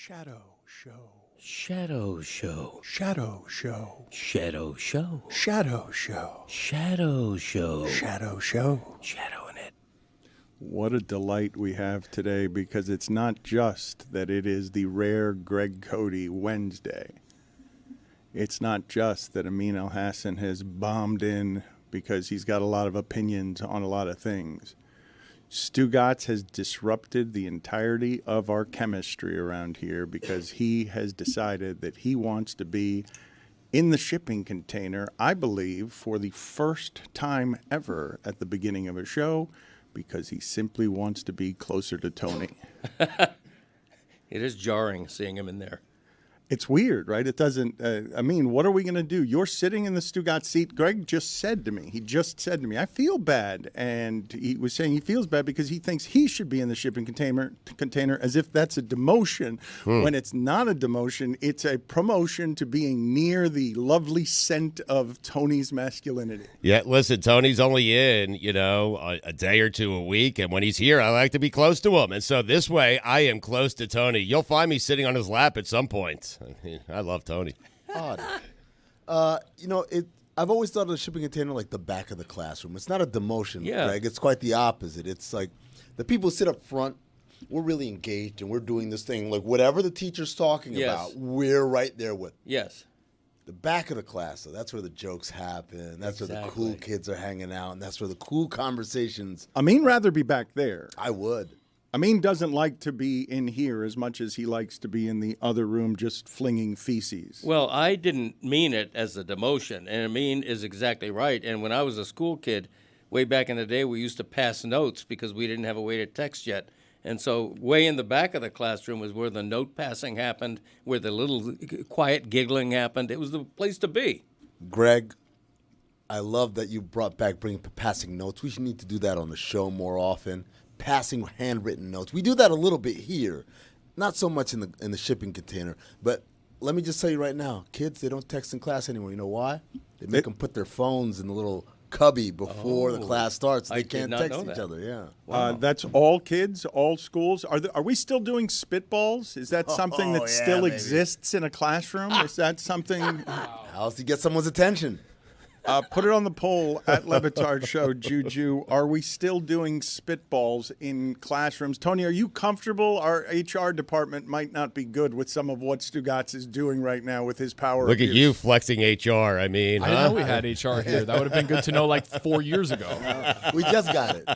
Shadow Show. Shadow Show. Shadow Show. Shadow Show. Shadow Show. Shadow Show. Shadow Show. Shadowing it. What a delight we have today, because it's not just that it is the rare Greg Cody Wednesday. It's not just that Amin Al-Hassan has bombed in because he's got a lot of opinions on a lot of things. Stugotz has disrupted the entirety of our chemistry around here because he has decided that he wants to be in the shipping container, I believe, for the first time ever at the beginning of a show, because he simply wants to be closer to Tony. It is jarring seeing him in there. It's weird, right? It doesn't, I mean, what are we going to do? You're sitting in the Stugotz seat. Greg just said to me, I feel bad. And he was saying he feels bad because he thinks he should be in the shipping container as if that's a demotion. When it's not a demotion, it's a promotion to being near the lovely scent of Tony's masculinity. Yeah, listen, Tony's only in, a day or two a week. And when he's here, I like to be close to him. And so this way, I am close to Tony. You'll find me sitting on his lap at some point. I love Tony. Odd. I've always thought of the shipping container like the back of the classroom. It's not a demotion, Greg. It's quite the opposite. It's like the people sit up front. We're really engaged, and we're doing this thing. Like whatever the teacher's talking about, we're right there with. Yes. The back of the class, though, that's where the jokes happen. That's where the cool kids are hanging out, and that's where the cool conversations. Amin rather be back there. I would. Amin doesn't like to be in here as much as he likes to be in the other room just flinging feces. Well, I didn't mean it as a demotion, and Amin is exactly right. And when I was a school kid, way back in the day, we used to pass notes because we didn't have a way to text yet. And so way in the back of the classroom was where the note passing happened, where the little quiet giggling happened. It was the place to be. Greg, I love that you brought back passing notes. We should need to do that on the show more often. Passing handwritten notes. We do that a little bit here, not so much in the shipping container. But let me just tell you right now, kids, they don't text in class anymore. You know why? They make them put their phones in the little cubby before the class starts. They can't text each other. Yeah. Wow. That's all kids, all schools. Are we still doing spitballs? Is that something that still exists in a classroom? Is that something? How else do you get someone's attention? Put it on the poll at Le Batard Show, Juju. Are we still doing spitballs in classrooms? Tony, are you comfortable? Our HR department might not be good with some of what Stugotz is doing right now with his power. Look at you flexing HR. I mean, I didn't know we had HR here. That would have been good to know like 4 years ago. We just got it.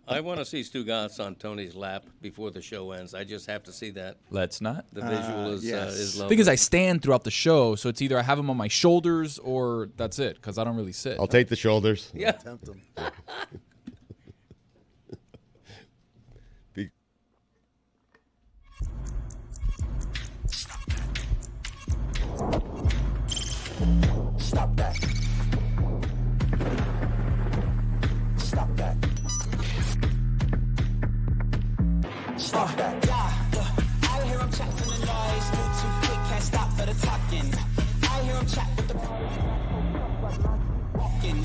I want to see Stugotz on Tony's lap before the show ends. I just have to see that. Let's not. The visual is lovely. Because I stand throughout the show, so it's either I have him on my shoulders or that's it, because I don't really sit. I'll take the shoulders. Yeah. Tempt them. Stop that. Stop that. Stop that. I hear him chat from the noise. Move too quick, can't stop for the talking. I hear him chat with the walking.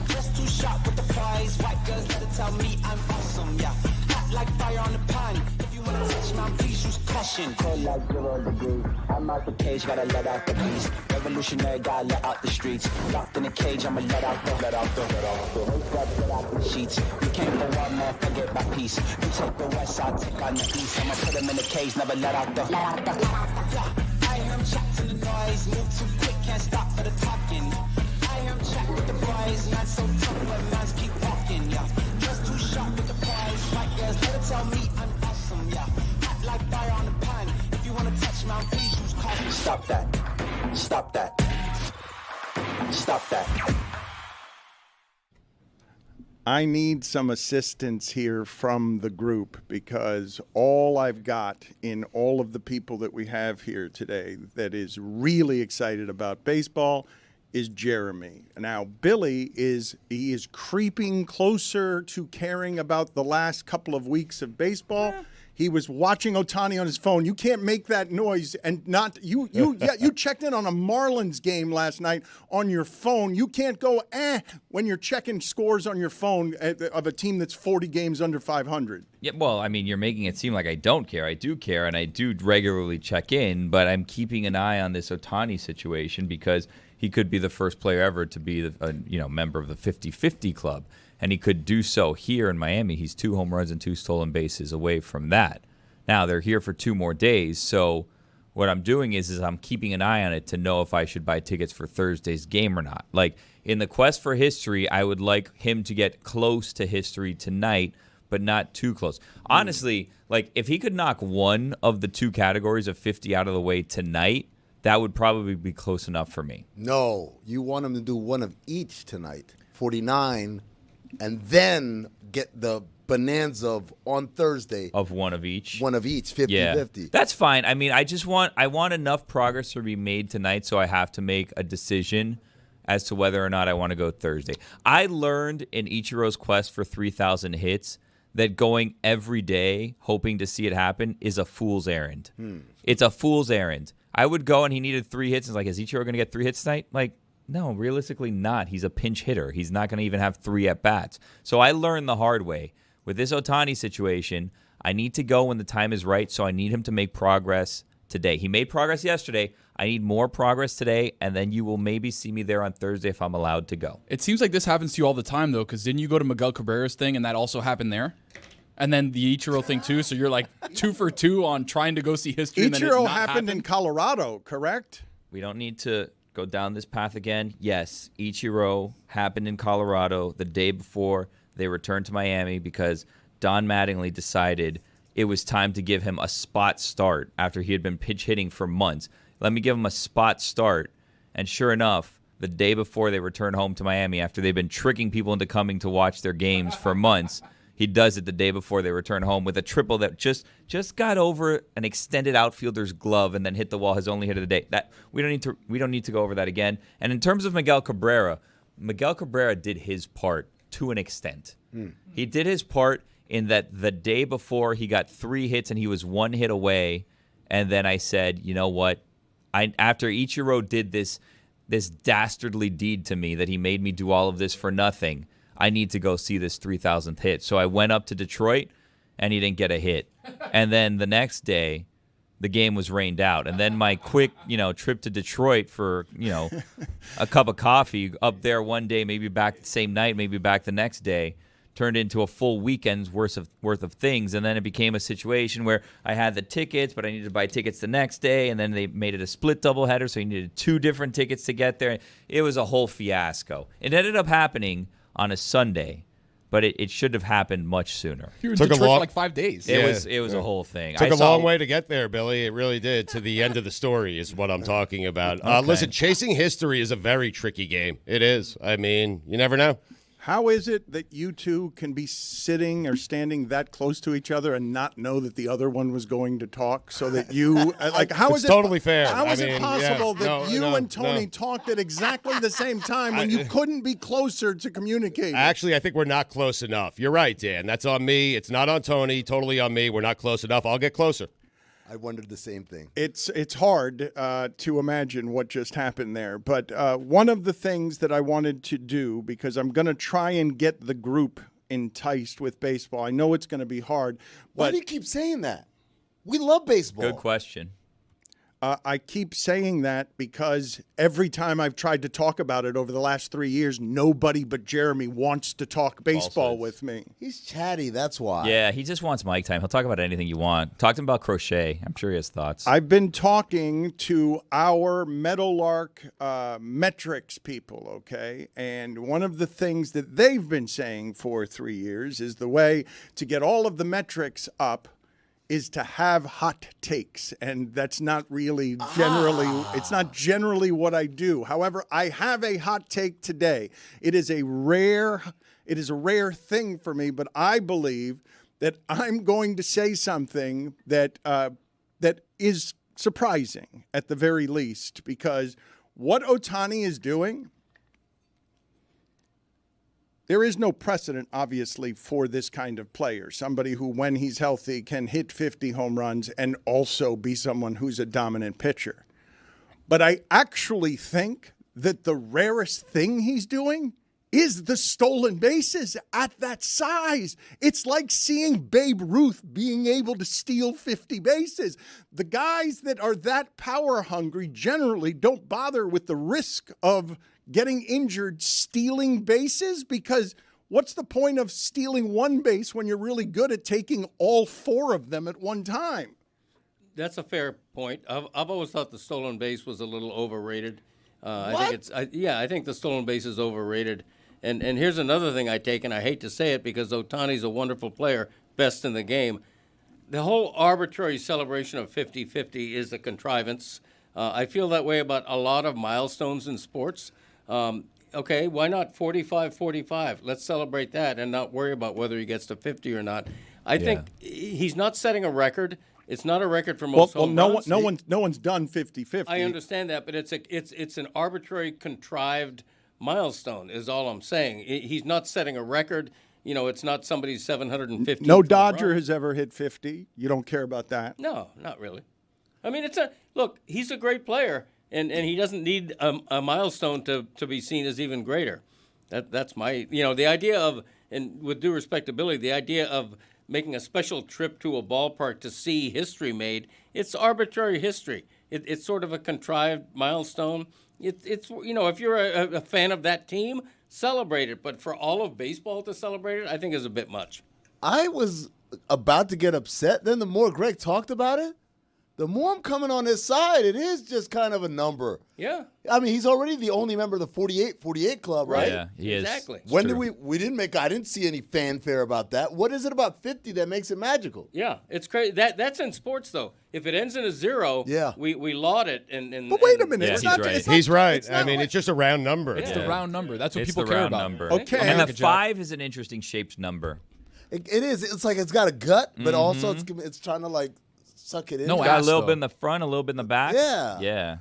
Dress too sharp with the prize. White girls let it tell me I'm awesome. Yeah, hot like fire on the pan. If you wanna touch my please use caution. Cold like 0 degrees. I'm out the cage, gotta let out the beast. Revolutionary, gotta let out the streets. Locked in a cage, I'ma let out the sheets. You can't go out, man, forget my peace. You take the west side, take on the east. I'ma put him in the cage, never let out the. I hear him chat to the noise. Move too quick, can't stop for the talking. I hear him chat with the boys. Not so tough, but mans keep walking. Yeah, just too sharp with the prize. White girls, let it tell me I'm awesome. Yeah, hot like fire on the pan. If you wanna touch my please use caution. Stop that. Stop that. Stop that. I need some assistance here from the group, because all I've got in all of the people that we have here today that is really excited about baseball is Jeremy. Now, Billy is creeping closer to caring about the last couple of weeks of baseball. He was watching Ohtani on his phone. You can't make that noise and not you. Yeah, you checked in on a Marlins game last night on your phone. You can't go when you're checking scores on your phone of a team that's 40 games under 500. Yeah, well, I mean, you're making it seem like I don't care. I do care, and I do regularly check in, but I'm keeping an eye on this Ohtani situation because he could be the first player ever to be a member of the 50-50 club. And he could do so here in Miami. He's 2 home runs and 2 stolen bases away from that. Now, they're here for 2 more days, so what I'm doing is I'm keeping an eye on it to know if I should buy tickets for Thursday's game or not. Like, in the quest for history, I would like him to get close to history tonight, but not too close. Honestly, like, if he could knock one of the 2 categories of 50 out of the way tonight, that would probably be close enough for me. No, you want him to do one of each tonight, 49, and then get the bonanza on Thursday. Of one of each? One of each, 50-50. Yeah. That's fine. I mean, I want enough progress to be made tonight, so I have to make a decision as to whether or not I want to go Thursday. I learned in Ichiro's quest for 3,000 hits that going every day, hoping to see it happen, is a fool's errand. It's a fool's errand. I would go and he needed 3 hits, and it's like, is Ichiro going to get 3 hits tonight? Like, no, realistically not. He's a pinch hitter. He's not going to even have 3 at-bats. So I learned the hard way. With this Ohtani situation, I need to go when the time is right, so I need him to make progress today. He made progress yesterday. I need more progress today, and then you will maybe see me there on Thursday if I'm allowed to go. It seems like this happens to you all the time, though, because didn't you go to Miguel Cabrera's thing, and that also happened there? And then the Ichiro thing, too, so you're like 2 for 2 on trying to go see history. Ichiro happened in Colorado, correct? We don't need to go down this path again. Yes, Ichiro happened in Colorado the day before they returned to Miami because Don Mattingly decided it was time to give him a spot start after he had been pitch hitting for months. Let me give him a spot start. And sure enough, the day before they returned home to Miami, after they've been tricking people into coming to watch their games for months, he does it the day before they return home with a triple that just got over an extended outfielder's glove and then hit the wall. His only hit of the day. That we don't need to go over that again. And in terms of Miguel Cabrera did his part to an extent. He did his part in that the day before he got 3 hits and he was 1 hit away. And then I said, you know what? After Ichiro did this dastardly deed to me that he made me do all of this for nothing, I need to go see this 3,000th hit. So I went up to Detroit, and he didn't get a hit. And then the next day, the game was rained out. And then my quick, trip to Detroit for, a cup of coffee up there one day, maybe back the same night, maybe back the next day, turned into a full weekend's worth of things. And then it became a situation where I had the tickets, but I needed to buy tickets the next day. And then they made it a split doubleheader, so you needed 2 different tickets to get there. It was a whole fiasco. It ended up happening on a Sunday, but it should have happened much sooner. You were in Detroit for like 5 days. It was a whole thing. Took a long way to get there, Billy. It really did. To the end of the story is what I'm talking about. Okay. Listen, chasing history is a very tricky game. It is. I mean, you never know. How is it that you two can be sitting or standing that close to each other and not know that the other one was going to talk? So that you how is it's totally fair. How is I mean, it possible yeah, that you and Tony talked at exactly the same time when you couldn't be closer to communicate? Actually, I think we're not close enough. You're right, Dan. That's on me. It's not on Tony. Totally on me. We're not close enough. I'll get closer. I wondered the same thing. It's hard to imagine what just happened there. But one of the things that I wanted to do, because I'm going to try and get the group enticed with baseball. I know it's going to be hard. But Why do you keep saying that? We love baseball. Good question. I keep saying that because every time I've tried to talk about it over the last 3 years, nobody but Jeremy wants to talk baseball with me. He's chatty, that's why. Yeah, he just wants mic time. He'll talk about anything you want. Talk to him about crochet. I'm sure he has thoughts. I've been talking to our Meadowlark metrics people, okay? And one of the things that they've been saying for 3 years is the way to get all of the metrics up is to have hot takes, and that's not really generally, it's not generally what I do. However, I have a hot take today. It is a rare thing for me, but I believe that I'm going to say something that that is surprising at the very least, because what Ohtani is doing there is no precedent, obviously, for this kind of player. Somebody who, when he's healthy, can hit 50 home runs and also be someone who's a dominant pitcher. But I actually think that the rarest thing he's doing is the stolen bases at that size. It's like seeing Babe Ruth being able to steal 50 bases. The guys that are that power hungry generally don't bother with the risk of getting injured stealing bases, because what's the point of stealing one base when you're really good at taking all 4 of them at one time? That's a fair point. I've always thought the stolen base was a little overrated. I think the stolen base is overrated. And here's another thing I take, and I hate to say it because Ohtani's a wonderful player, best in the game. The whole arbitrary celebration of 50-50 is a contrivance. I feel that way about a lot of milestones in sports. Okay, why not 45-45? Let's celebrate that and not worry about whether he gets to 50 or not. I think he's not setting a record. It's not a record for most home runs. No one's done 50-50. I understand that, but it's an arbitrary, contrived milestone is all I'm saying. He's not setting a record. You know, it's not somebody's 750. No Dodger has ever hit 50. You don't care about that? No, not really. I mean, look, he's a great player, and he doesn't need a milestone to be seen as even greater. That's my, the idea of, and with due respectability, the idea of making a special trip to a ballpark to see history made, it's arbitrary history. It's sort of a contrived milestone. It's if you're a fan of that team, celebrate it. But for all of baseball to celebrate it, I think is a bit much. I was about to get upset. Then the more Greg talked about it, the more I'm coming on his side. It is just kind of a number. Yeah. I mean, he's already the only member of the 48 club, right? Yeah, he is. Exactly. When did we didn't I didn't see any fanfare about that. What is it about 50 that makes it magical? Yeah, it's crazy. That's in sports, though. If it ends in a 0, we laud it. But wait a minute. Yeah, it's he's not, right. it's not, He's right. it's not I mean, like- it's just a round number. It's the round number. That's what It's people the care round about. number. Okay. And the Good job. 5 is an interesting shaped number. It is. It's like it's got a gut, but also it's trying to like suck it in. No Got a ass, little though. bit in the front, a little bit in the back. Yeah. Yeah.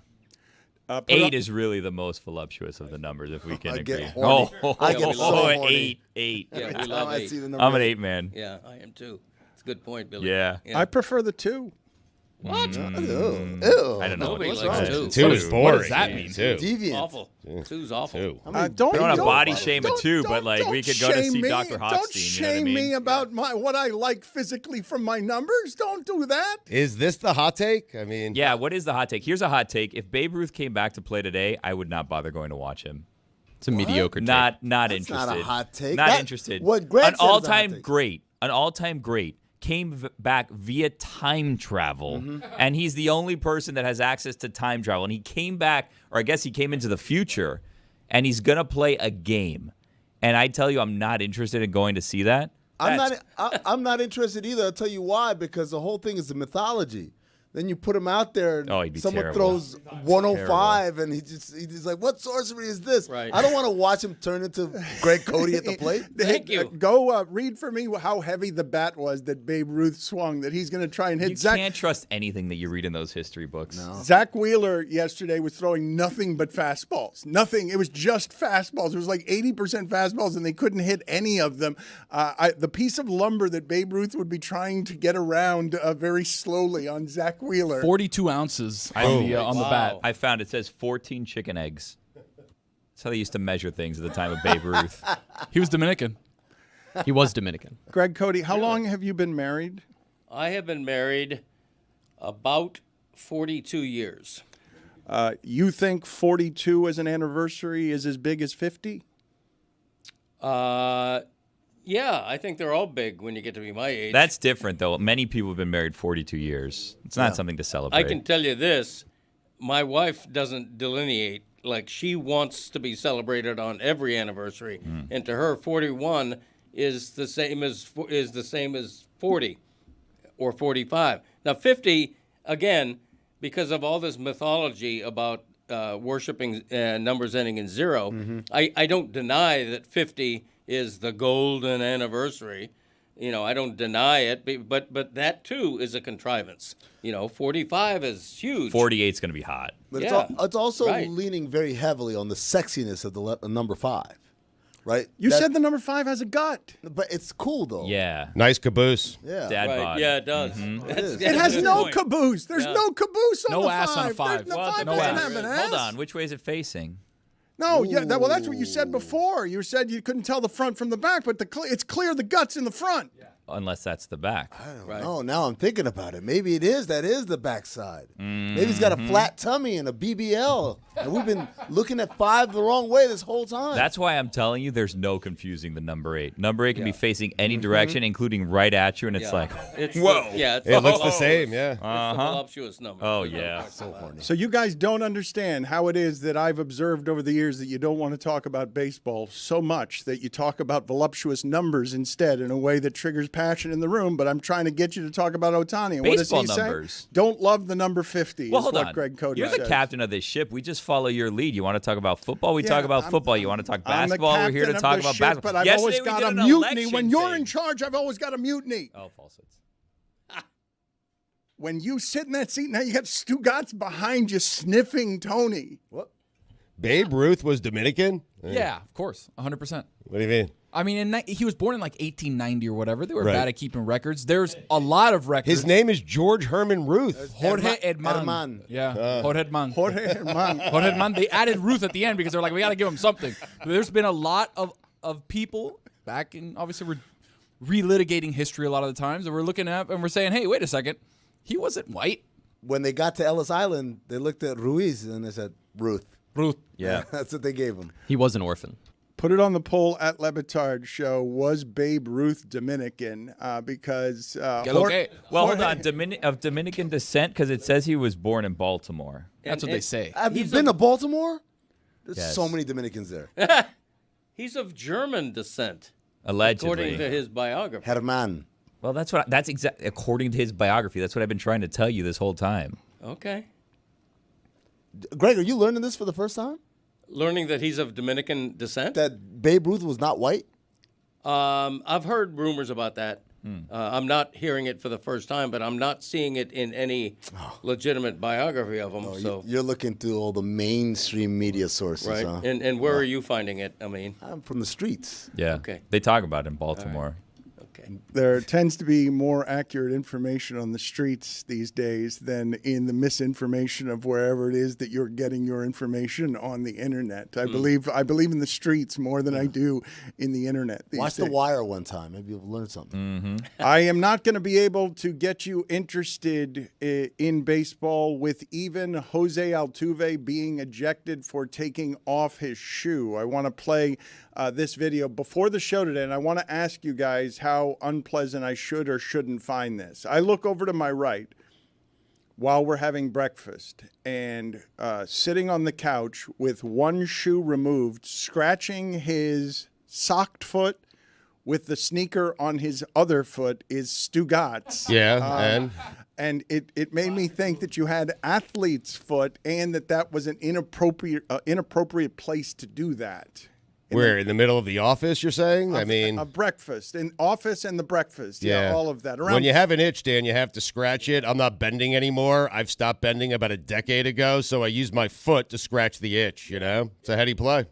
put 8 up- is really the most voluptuous of the numbers, if we can I get agree. horny. Oh, I get so horny. 8. Yeah, we Every love time I 8. see the number I'm an 8. 8 man. Yeah, I am too. It's a good point, Billy. Yeah. I prefer the 2. What? Ew. I don't know. Nobody What's likes wrong? 2. 2 is boring. What does that mean? 2. Deviant. Awful. 2's awful. 2. I mean, Don't wanna don't- body shame a don't- 2, but, don't- like, we don't could go to shame see me. Dr. Don't Hochstein, you know what I shame mean? me about what I like physically from my numbers. Don't do that. Is this the hot take? I mean, Yeah, what is the hot take? Here's a hot take. If Babe Ruth came back to play today, I would not bother going to watch him. It's a mediocre take. Not That's interested. not a hot take. Not That- interested. what Greg an said is a hot all-time take. great. An all-time great came back via time travel, and he's the only person that has access to time travel. And he came back, or I guess he came into the future, and he's gonna play a game. And I tell you, I'm not interested in going to see that. I'm not interested either. I'll tell you why. Because the whole thing is the mythology. Then you put him out there, and Oh, he'd be someone terrible. throws 105, and he's like, "What sorcery is this?" Right. I don't want to watch him turn into Greg Cody at the plate. Thank you. Go read for me how heavy the bat was that Babe Ruth swung, that he's going to try and hit You Zach. can't trust anything that you read in those history books. No. Zach Wheeler yesterday was throwing nothing but fastballs. Nothing. It was just fastballs. It was like 80% fastballs, and they couldn't hit any of them. The piece of lumber that Babe Ruth would be trying to get around very slowly on Zach Wheeler. 42 ounces on the bat. I found it says 14 chicken eggs. That's how they used to measure things at the time of Babe Ruth. He was Dominican. He was Dominican. Greg Cody, how long have you been married? I have been married about 42 years. You think 42 as an anniversary is as big as 50? Yeah, I think they're all big when you get to be my age. That's different, though. Many people have been married 42 years. It's not something to celebrate. I can tell you this. My wife doesn't delineate. Like, she wants to be celebrated on every anniversary. And to her, 41 is the same as 40 or 45. Now, 50, again, because of all this mythology about worshiping numbers ending in 0, I don't deny that 50 is the golden anniversary. You know, I don't deny it, but that too is a contrivance. 45 is huge. 48 is going to be hot. But Yeah, it's also right. leaning very heavily on the sexiness of the number 5, right? You said the number 5 has a gut. But it's cool, though. Yeah. Nice caboose. Yeah. Dad Right. bod. Yeah, it does. It has no caboose. There's no caboose on No the ass 5. on a 5. The Well, 5 no doesn't ass. have an ass. Hold on. Which way is it facing? No, yeah, well, that's what you said before. You said you couldn't tell the front from the back, but it's clear the gut's in the front. Unless that's the back. I don't Right. know. Now I'm thinking about it. Maybe it is. That is the backside. Maybe he's got a flat tummy and a BBL. And we've been looking at 5 the wrong way this whole time. That's why I'm telling you there's no confusing the number 8. Number 8 can be facing any direction, including right at you, and it's like, It's whoa. It's It looks the voluptuous. same, yeah. It's the voluptuous number. oh, yeah. so horny. So you guys don't understand how it is that I've observed over the years that you don't want to talk about baseball so much that you talk about voluptuous numbers instead in a way that triggers passion in the room. But I'm trying to get you to talk about Ohtani. And what does Baseball he numbers. say? Don't love the number 50 Well, is hold what on. Greg Cody You're says. the captain of this ship. We just follow your lead. You want to talk about football? We Yeah, talk about I'm- football. You want to talk I'm the basketball? We're here to captain of talk the about ship, basketball. But I've Yesterday always we got did a an mutiny. election When you're thing. in charge, I've always got a mutiny. Oh, falsehoods. When you sit in that seat, now you got Stugotz behind you sniffing Tony. What? Babe Ruth was Dominican? Yeah, of course, 100%. What do you mean? I mean, he was born in like 1890 or whatever. They were Right. bad at keeping records. There's a lot of records. His name is George Herman Ruth. Jorge Edman. Herman. Yeah, Jorge Edman. Jorge Herman. Jorge Edman. They added Ruth at the end because they're like, we got to give him something. There's been a lot of people back in, obviously, we're relitigating history a lot of the times, and we're looking at and we're saying, hey, wait a second. He wasn't white. When they got to Ellis Island, they looked at Ruiz and they said, Ruth. Ruth. Yeah. That's what they gave him. He was an orphan. Put it on the poll at Le Batard Show. Was Babe Ruth Dominican? Because Okay. Well, hold on. Of Dominican descent, because it says he was born in Baltimore. That's what they say. Have you been to Baltimore? There's Yes. so many Dominicans there. He's of German descent, Allegedly. according to his biography. Herman. Well, that's exactly according to his biography. That's what I've been trying to tell you this whole time. Okay. Greg, are you learning this for the first time? Learning that he's of Dominican descent. That Babe Ruth was not white? I've heard rumors about that. I'm not hearing it for the first time, but I'm not seeing it in any legitimate biography of him. So You're looking through all the mainstream media sources, right, huh? and where are you finding it? I mean, I'm from the streets. Yeah. Okay. They talk about it in Baltimore. okay. there tends to be more accurate information on the streets these days than in the misinformation of wherever it is that you're getting your information on the internet. I believe in the streets more than I do in the internet. These Watch days. The Wire one time. Maybe you'll learn something. I am not going to be able to get you interested in baseball with even Jose Altuve being ejected for taking off his shoe. I want to play this video before the show today, and I want to ask you guys how unpleasant I should or shouldn't find this. I look over to my right while we're having breakfast and sitting on the couch with one shoe removed, scratching his socked foot with the sneaker on his other foot is Stugotz. Yeah, And it made me think that you had athlete's foot and that was an inappropriate place to do that. We're in the middle of the office, you're saying? I mean, A breakfast, in office and the breakfast. Yeah, all of that. When you have an itch, Dan, you have to scratch it. I'm not bending anymore. I've stopped bending about a decade ago, so I use my foot to scratch the itch, you know? It's a heady play.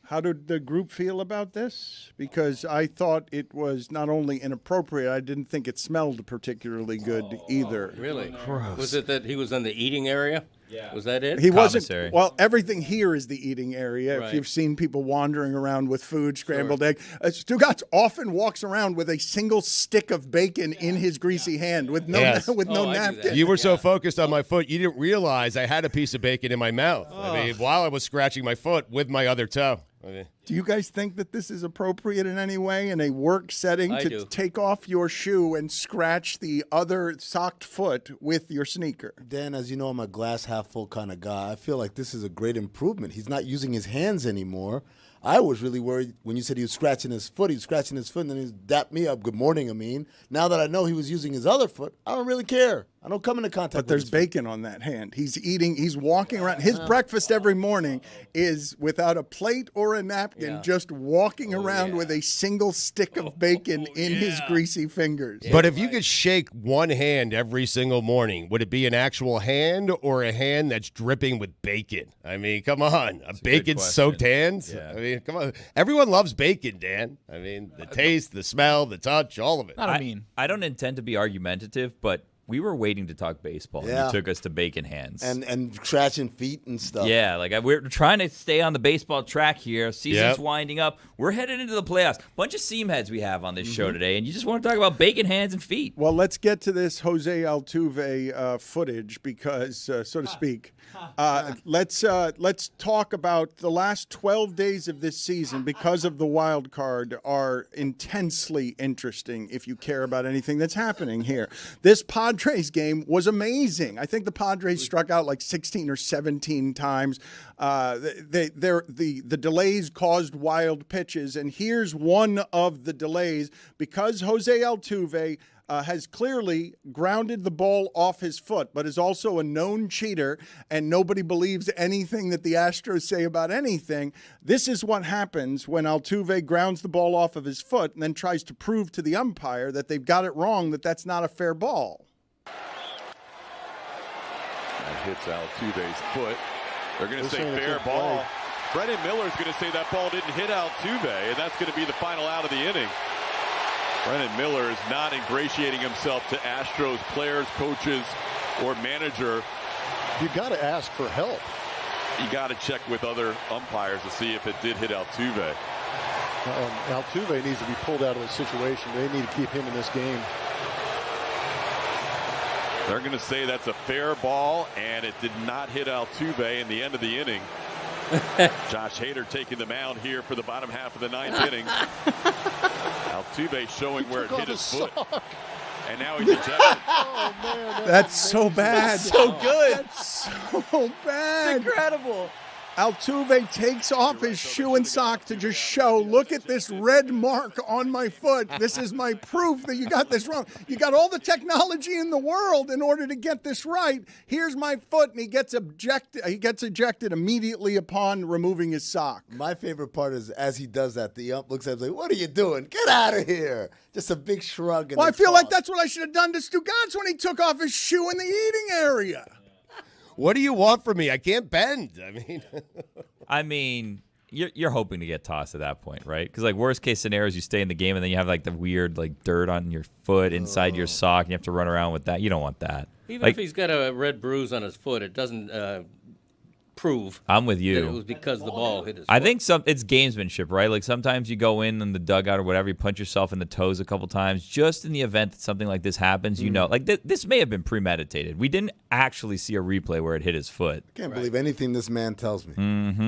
How did the group feel about this? Because I thought it was not only inappropriate, I didn't think it smelled particularly good either. Really? Gross. Was it that he was in the eating area? Yeah. Was that it? He wasn't. Commissary. Well, everything here is the eating area. Right. If you've seen people wandering around with food, scrambled egg, Stugotz often walks around with a single stick of bacon in his greasy hand with no Yes. with no Oh, I do napkin. that. You were so focused on my foot, you didn't realize I had a piece of bacon in my mouth. I mean, while I was scratching my foot with my other toe. I mean, Do you guys think that this is appropriate in any way in a work setting I to do. take off your shoe and scratch the other socked foot with your sneaker? Dan, as you know, I'm a glass half full kind of guy. I feel like this is a great improvement. He's not using his hands anymore. I was really worried when you said he was scratching his foot. He was scratching his foot, and then he dapped me up. Good morning, Amin. Now that I know he was using his other foot, I don't really care. I don't come into contact But with there's his foot. bacon on that hand. He's walking around. His breakfast every morning is without a plate or a napkin, just walking around with a single stick of bacon in his greasy fingers. but if you could shake one hand every single morning, would it be an actual hand or a hand that's dripping with bacon? I mean, come on. A bacon-soaked hand? Yeah. I mean, mean, come on. Everyone loves bacon, Dan. I mean, the taste, the smell, the touch, all of it. I don't intend to be argumentative, but we were waiting to talk baseball, and Yeah. you took us to bacon hands. And scratching feet and stuff. Yeah, like we're trying to stay on the baseball track here. Season's Yep. winding up. We're headed into the playoffs. Bunch of seam heads we have on this show today, and you just want to talk about bacon hands and feet. Well, let's get to this Jose Altuve footage because, so to speak, let's talk about the last 12 days of this season because of the wild card are intensely interesting if you care about anything that's happening here. This Padres game was amazing. I think the Padres struck out like 16 or 17 times. The delays caused wild pitches, and here's one of the delays because Jose Altuve has clearly grounded the ball off his foot, but is also a known cheater, and nobody believes anything that the Astros say about anything. This is what happens when Altuve grounds the ball off of his foot and then tries to prove to the umpire that they've got it wrong, that that's not a fair ball. That hits Altuve's foot. They're going to say fair ball. Brennan Miller's going to say that ball didn't hit Altuve, and that's going to be the final out of the inning. Brennan Miller is not ingratiating himself to Astros players, coaches, or manager. You got to ask for help. You got to check with other umpires to see if it did hit Altuve. Altuve needs to be pulled out of the situation. They need to keep him in this game. They're going to say that's a fair ball, and it did not hit Altuve in the end of the inning. Josh Hader taking the mound here for the bottom half of the ninth inning. Altuve showing where it hit his foot. And now he's ejected. Oh, man. That's so bad. So good. That's so bad. It's incredible. Altuve takes off his shoe and sock to just show, look at this red mark on my foot. This is my proof that you got this wrong. You got all the technology in the world in order to get this right. Here's my foot, and he gets ejected immediately upon removing his sock. My favorite part is as he does that, the ump looks at him like, "What are you doing? Get out of here!" Just a big shrug. And Well, I they feel like talk. that's what I should have done to Stugotz when he took off his shoe in the eating area. What do you want from me? I can't bend. I mean, you're hoping to get tossed at that point, right? Because like worst case scenario is you stay in the game and then you have like the weird like dirt on your foot inside your sock and you have to run around with that. You don't want that. Even Like, if he's got a red bruise on his foot, it doesn't prove I'm with that it you. was because the ball hit his I foot. think it's gamesmanship, right? Like sometimes you go in the dugout or whatever, you punch yourself in the toes a couple times, just in the event that something like this happens. You know, like this may have been premeditated. We didn't actually see a replay where it hit his foot. I can't believe anything this man tells me.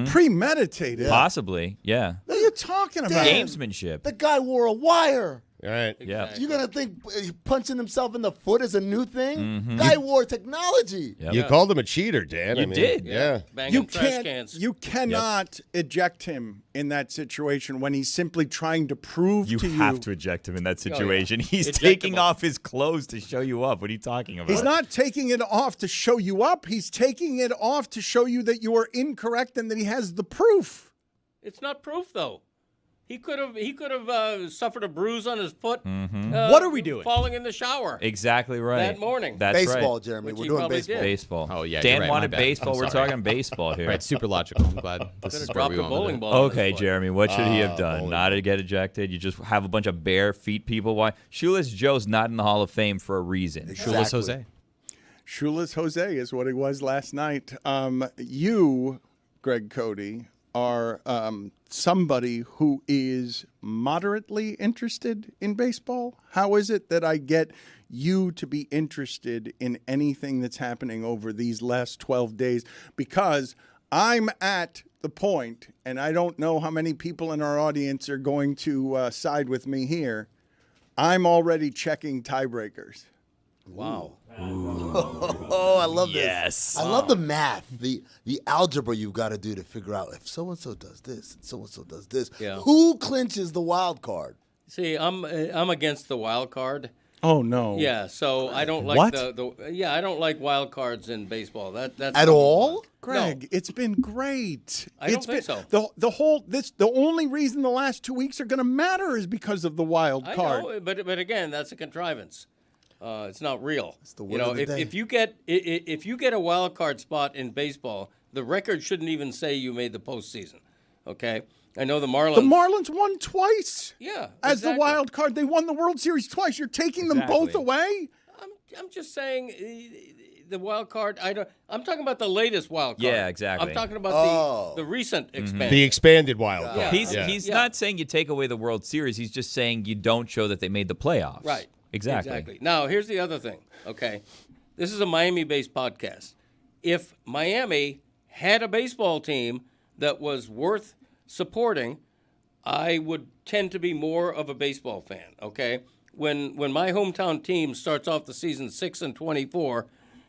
Premeditated. Possibly, yeah. What are you talking about? Damn. Gamesmanship. The guy wore a wire. All right. Yeah. You're gonna think punching himself in the foot is a new thing? Guy wore technology. Yep. You called him a cheater, Dan. You did. Yeah. Banging trash cans. You cannot eject him in that situation when he's simply trying to prove You to you. have to eject him in that situation. He's Ejectable. taking off his clothes to show you up. What are you talking about? He's not taking it off to show you up. He's taking it off to show you that you are incorrect and that he has the proof. It's not proof, though. He could have suffered a bruise on his foot. What are we doing? Falling in the shower Exactly right. that morning. That's Baseball, right. Jeremy. Which We're he doing probably baseball. did. Baseball. Oh, yeah, Dan you're right. My wanted bad. baseball. I'm We're sorry. talking baseball here. Right, super logical. I'm glad this Could is have where dropped we a went with bowling it. ball. on his Okay, foot. Jeremy, what should he have done? bowling Not to get ejected. You just have a bunch of bare feet people. Why? Shoeless Joe's not in the Hall of Fame for a reason. Shoeless Jose. Shoeless Jose is what he was last night. You, Greg Cody, are somebody who is moderately interested in baseball. How is it that I get you to be interested in anything that's happening over these last 12 days? Because I'm at the point, and I don't know how many people in our audience are going to side with me here, I'm already checking tiebreakers. Wow. Oh, I love this. Yes. I love the math, the algebra you've got to do to figure out if so and so does this and so and so does this. Yeah. Who clinches the wild card? See, I'm against the wild card. Oh, no. Yeah, so I don't like What? I don't like wild cards in baseball. That's At number all? one. Greg, it's been great. I don't It's think been, so. The only reason the last 2 weeks are going to matter is because of the wild I card. know, but again, that's a contrivance. It's not real. It's the word of the day. if you get a wild card spot in baseball, the record shouldn't even say you made the postseason. Okay, I know the Marlins. The Marlins won twice. Yeah, As the exactly. wild card, they won the World Series twice. You're taking them both away? I'm just saying the wild card. I'm talking about the latest wild card. Yeah, exactly. I'm talking about the recent expansion. The expanded wild card. Yeah. He's not saying you take away the World Series. He's just saying you don't show that they made the playoffs. Right. Exactly. Now, here's the other thing. Okay, this is a Miami-based podcast. If Miami had a baseball team that was worth supporting, I would tend to be more of a baseball fan. Okay, when my hometown team starts off the season 6-24,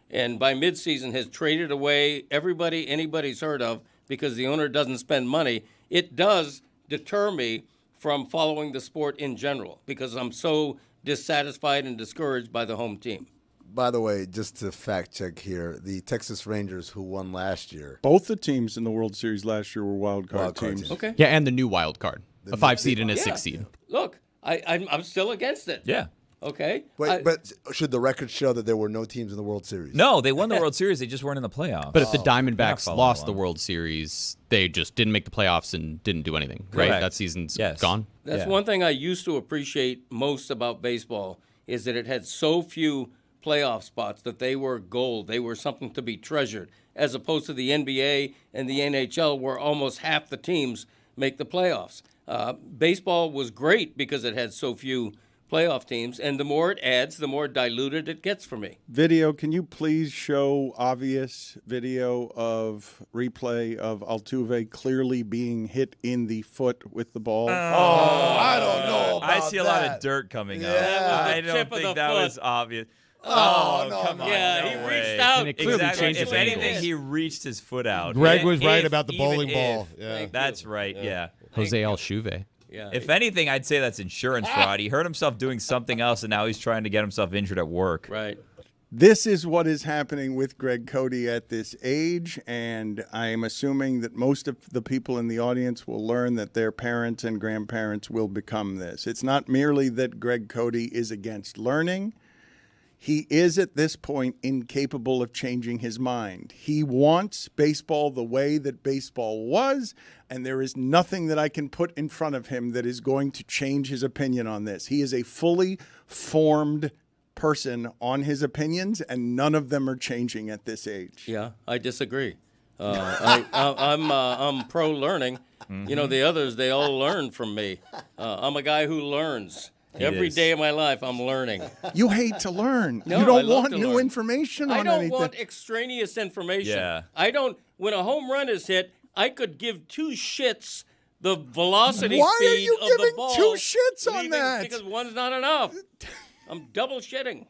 and by midseason has traded away everybody anybody's heard of because the owner doesn't spend money, it does deter me from following the sport in general because I'm so dissatisfied and discouraged by the home team. By the way, just to fact check here, the Texas Rangers, who won last year, Both the teams in the World Series last year were wild card teams. Okay. Yeah, and the new wild card, a 5 seed and a 6 seed. Look, I'm still against it. Yeah. Okay. but should the record show that there were no teams in the World Series? No, they won the World Series. They just weren't in the playoffs. But if the You're not Diamondbacks following lost the along. World Series, they just didn't make the playoffs and didn't do anything, right? Correct. That season's Yes. gone. That's one thing I used to appreciate most about baseball is that it had so few playoff spots that they were gold. They were something to be treasured, as opposed to the NBA and the NHL, where almost half the teams make the playoffs. Baseball was great because it had so few playoff teams, and the more it adds, the more diluted it gets for me. Video, can you please show obvious video of replay of Altuve clearly being hit in the foot with the ball? I don't know about I see a lot that. of dirt coming Yeah. up. That I was the don't tip of think the that foot. was obvious. no, Come on. Yeah, no he way. reached out. And it clearly Exactly. changed If his anything, angles. he reached his foot out. Greg If- was right if- about the even bowling if. ball. Yeah. That's right, yeah. Jose Altuve. Yeah. If anything, I'd say that's insurance fraud. He hurt himself doing something else, and now he's trying to get himself injured at work. Right. This is what is happening with Greg Cody at this age, and I am assuming that most of the people in the audience will learn that their parents and grandparents will become this. It's not merely that Greg Cody is against learning. He is at this point incapable of changing his mind. He wants baseball the way that baseball was, and there is nothing that I can put in front of him that is going to change his opinion on this. He is a fully formed person on his opinions, and none of them are changing at this age. Yeah, I disagree. I'm pro learning. You know, the others, they all learn from me. I'm a guy who learns. Every is. day of my life, I'm learning. You hate to learn. No, you I don't love want to new learn. information I on don't anything. want extraneous information. Yeah. I don't. When a home run is hit, I could give two shits the velocity Why are speed you of the giving ball. two shits on leaving- that? Because one's not enough. I'm double shitting.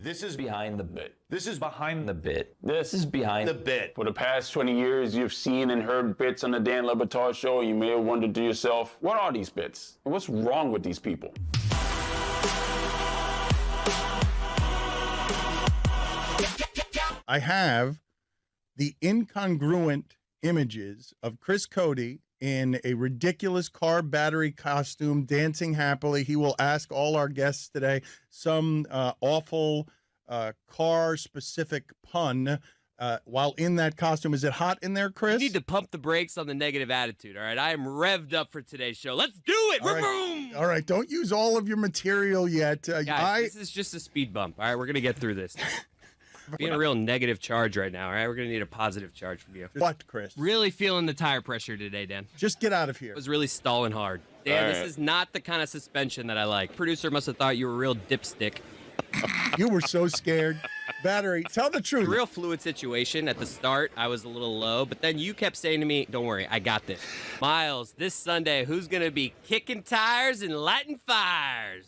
This is behind the bit. This is behind The bit. This is behind the bit. For the past 20 years, you've seen and heard bits on the Dan Le Batard Show. You may have wondered to yourself, what are these bits? What's wrong with these people? I have the incongruent images of Chris Cody in a ridiculous car battery costume, dancing happily. He will ask all our guests today some awful car-specific pun while in that costume. Is it hot in there, Chris? You need to pump the brakes on the negative attitude, all right? I am revved up for today's show. Let's do it! All right. All right, don't use all of your material yet. Guys, this is just a speed bump, all right? We're going to get through this. Being a real negative charge right now, all right? We're going to need a positive charge from you. What, Chris? Really feeling the tire pressure today, Dan. Just get out of here. I was really stalling hard. Dan, All this right. is not the kind of suspension that I like. Producer must have thought you were a real dipstick. You were so scared. Battery, tell the truth. Real fluid situation. At the start, I was a little low, but then you kept saying to me, don't worry, I got this. Miles, this Sunday, who's going to be kicking tires and lighting fires?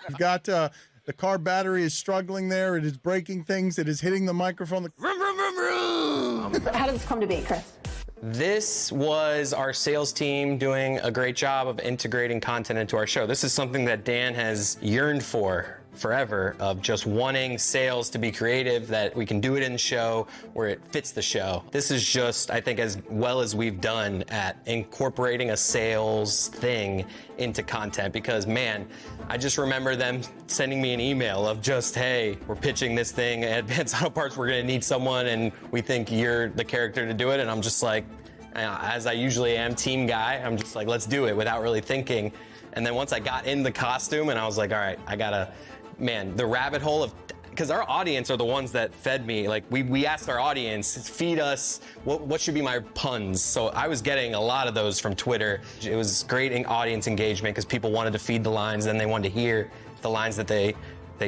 You've got the car battery is struggling there. It is breaking things. It is hitting the microphone. Vroom, vroom, vroom, vroom. How did this come to be, Chris? This was our sales team doing a great job of integrating content into our show. This is something that Dan has yearned for forever, of just wanting sales to be creative, that we can do it in the show where it fits the show. This is just, I think, as well as we've done at incorporating a sales thing into content, because man, I just remember them sending me an email of just, hey, we're pitching this thing at Advanced Auto Parts, we're gonna need someone and we think you're the character to do it. And I'm just like, as I usually am, team guy, I'm just like, let's do it without really thinking. And then once I got in the costume and I was like, all right, I gotta, man, the rabbit hole of, because our audience are the ones that fed me. Like we asked our audience, feed us, what should be my puns? So I was getting a lot of those from Twitter. It was great audience engagement because people wanted to feed the lines, then they wanted to hear the lines that they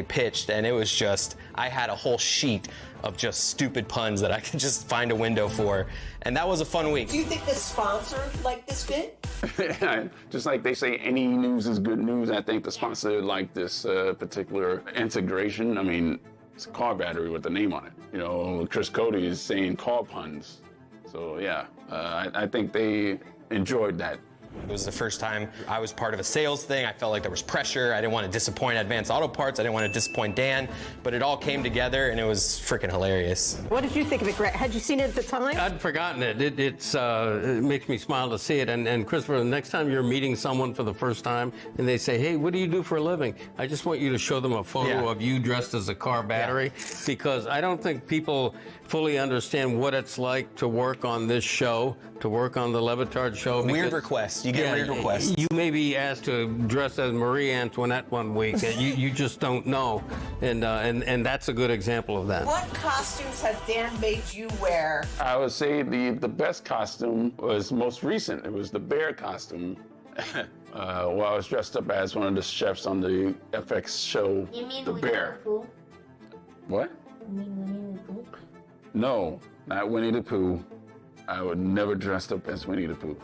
pitched. And it was just, I had a whole sheet of just stupid puns that I could just find a window for. And that was a fun week. Do you think the sponsor liked this bit? Just like they say, any news is good news. I think the sponsor liked this particular integration. I mean, it's a car battery with the name on it. You know, Chris Cody is saying car puns. So yeah, I think they enjoyed that. It was the first time I was part of a sales thing. I felt like there was pressure. I didn't want to disappoint Advanced Auto Parts. I didn't want to disappoint Dan, but it all came together and it was freaking hilarious. What did you think of it, Greg? Had you seen it at the time? I'd forgotten it. It makes me smile to see it. And Christopher, the next time you're meeting someone for the first time and they say, hey, what do you do for a living? I just want you to show them a photo of you dressed as a car battery, because I don't think people fully understand what it's like to work on this show, to work on the Le Batard Show. Weird requests. You get weird requests. You may be asked to dress as Marie Antoinette one week. You just don't know. And that's a good example of that. What costumes has Dan made you wear? I would say the best costume was most recent. It was the bear costume. Well, I was dressed up as one of the chefs on the FX show, You mean The Bear. What? You mean Winnie the Pooh? No, not Winnie the Pooh. I would never dress up as Winnie the Pooh.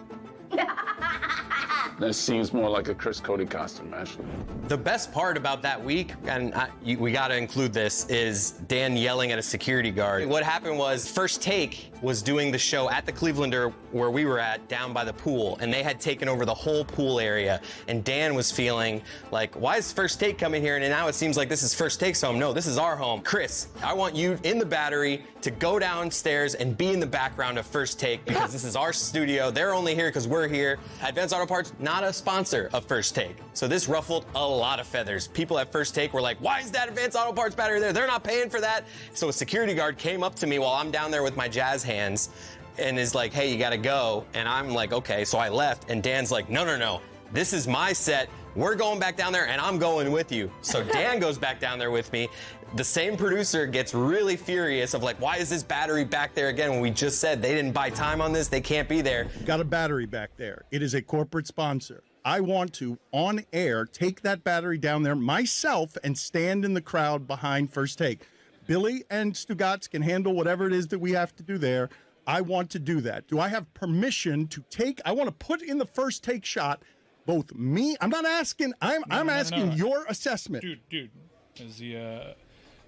That seems more like a Chris Cody costume, actually. The best part about that week, and we got to include this, is Dan yelling at a security guard. What happened was First Take was doing the show at the Clevelander where we were at, down by the pool, and they had taken over the whole pool area. And Dan was feeling like, why is First Take coming here? And now it seems like this is First Take's home. No, this is our home. Chris, I want you in the battery to go downstairs and be in the background of First Take, because this is our studio. They're only here because we're here. Advanced Auto Parts, not a sponsor of First Take. So this ruffled a lot of feathers. People at First Take were like, why is that Advanced Auto Parts battery there? They're not paying for that. So a security guard came up to me while I'm down there with my jazz hands and is like, hey, you gotta go. And I'm like, okay. So I left and Dan's like, no. This is my set. We're going back down there and I'm going with you. So Dan goes back down there with me. The same producer gets really furious of like, why is this battery back there again when we just said they didn't buy time on this? They can't be there. Got a battery back there. It is a corporate sponsor. I want to, on air, take that battery down there myself and stand in the crowd behind First Take. Billy and Stugotz can handle whatever it is that we have to do there. I want to do that. Do I have permission to take, I want to put in the First Take shot both me, I'm not asking, I'm asking your assessment. Dude, as the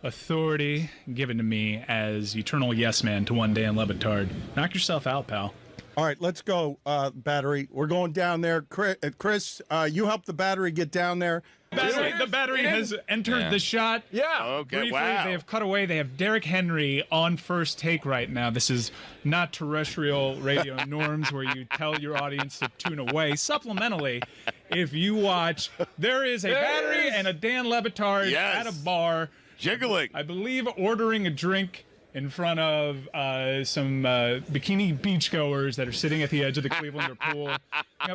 authority given to me as eternal yes man to one Dan Le Batard. Knock yourself out, pal. All right, let's go, Battery. We're going down there. Chris, you help the Battery get down there. The battery has entered the shot. Yeah. Okay, Briefly, wow. They have cut away. They have Derrick Henry on First Take right now. This is not terrestrial radio norms where you tell your audience to tune away. Supplementally, if you watch, there is a Battery and a Dan Le Batard at a bar. Jiggling. I believe ordering a drink in front of some bikini beachgoers that are sitting at the edge of the Clevelander pool.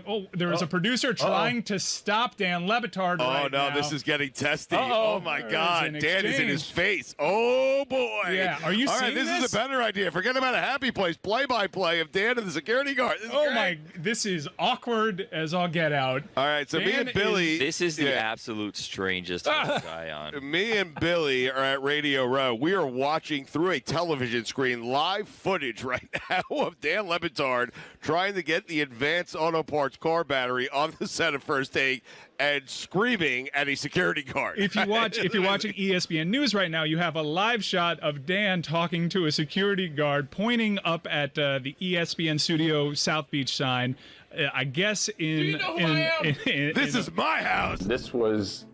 Oh, there is a producer trying to stop Dan Le Batard right now. Oh, no, this is getting testy. Uh-oh. Oh, my There God. is an Dan is in his exchange. face. Oh, boy. Yeah, are you All right, seeing this is a better idea. Forget about a happy place. Play-by-play of Dan and the security guard. This is great. This is awkward as all get out. All right, so me and Billy. This is the absolute strangest guy on. Me and Billy are at Radio Row. We are watching through a television screen live footage right now of Dan Le Batard trying to get the Advanced Auto Parts car battery on the set of First Take and screaming at a security guard. If you're watching ESPN News right now, you have a live shot of Dan talking to a security guard, pointing up at the ESPN Studio South Beach sign. I guess This is my house. This was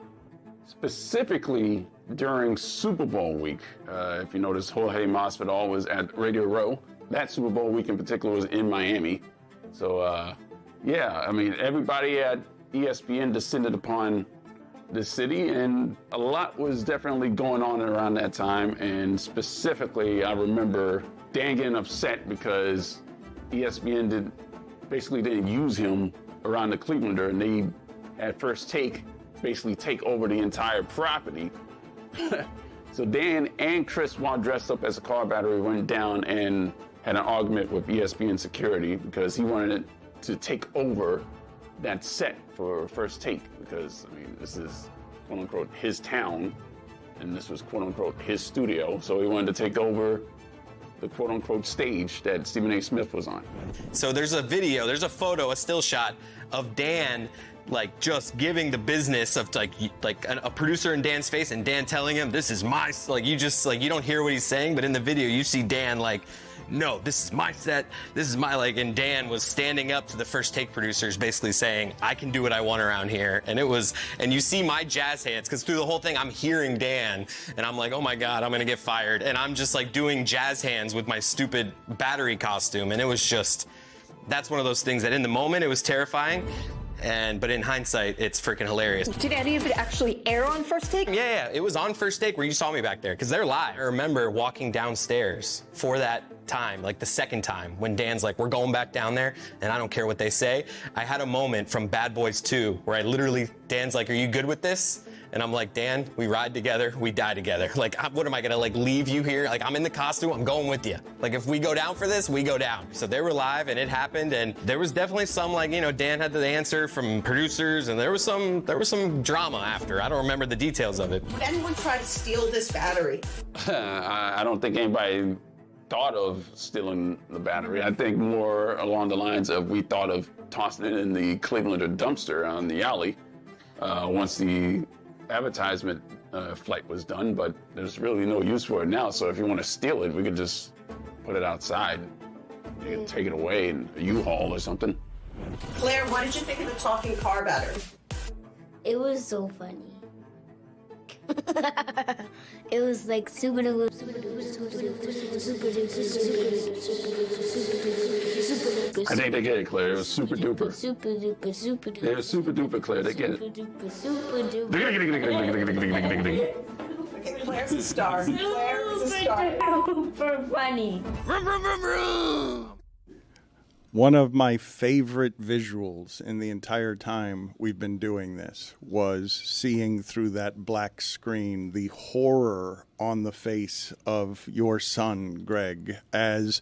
specifically during Super Bowl week. If you notice, Jorge Masvidal was at Radio Row. That Super Bowl week in particular was in Miami. So, yeah, I mean, everybody at ESPN descended upon the city, and a lot was definitely going on around that time. And specifically, I remember Dan getting upset because ESPN basically didn't use him around the Clevelander, and they, at First Take, basically take over the entire property. So Dan and Chris, while dressed up as a car battery, went down and had an argument with ESPN security because he wanted it to take over that set for First Take, because, I mean, this is, quote unquote, his town, and this was, quote unquote, his studio. So he wanted to take over the quote unquote stage that Stephen A. Smith was on. So there's a video, there's a photo, a still shot of Dan like just giving the business of like a producer in Dan's face, and Dan telling him, this is my, like, you just, like, you don't hear what he's saying, but in the video you see Dan like, no, this is my set, this is my, like, and Dan was standing up to the First Take producers basically saying, I can do what I want around here. And it was, and you see my jazz hands, because through the whole thing I'm hearing Dan, and I'm like, oh my God, I'm gonna get fired. And I'm just like doing jazz hands with my stupid battery costume, and it was just, that's one of those things that in the moment it was terrifying, but in hindsight, it's freaking hilarious. Did any of it actually air on First Take? Yeah, it was on First Take where you saw me back there, because they're live. I remember walking downstairs for that time, like the second time, when Dan's like, we're going back down there, and I don't care what they say. I had a moment from Bad Boys 2 where I literally, Dan's like, are you good with this? And I'm like, Dan, we ride together, we die together. Like, what am I gonna, like, leave you here? Like, I'm in the costume, I'm going with you. Like, if we go down for this, we go down. So they were live, and it happened, and there was definitely some, like, you know, Dan had the answer from producers, and there was some drama after. I don't remember the details of it. Would anyone try to steal this battery? I don't think anybody thought of stealing the battery. I think more along the lines of we thought of tossing it in the Clevelander dumpster on the alley once the advertisement flight was done, but there's really no use for it now. So if you want to steal it, we could just put it outside. You can take it away in a U-Haul or something. Claire, what did you think of the talking car battery? It was so funny. It was like super duper, I think they get it, Claire. It was super duper. super duper. They were super duper, Claire. They get it. Super duper. Okay, Claire's a star. Claire is a star. Super funny. One of my favorite visuals in the entire time we've been doing this was seeing through that black screen the horror on the face of your son, Greg, as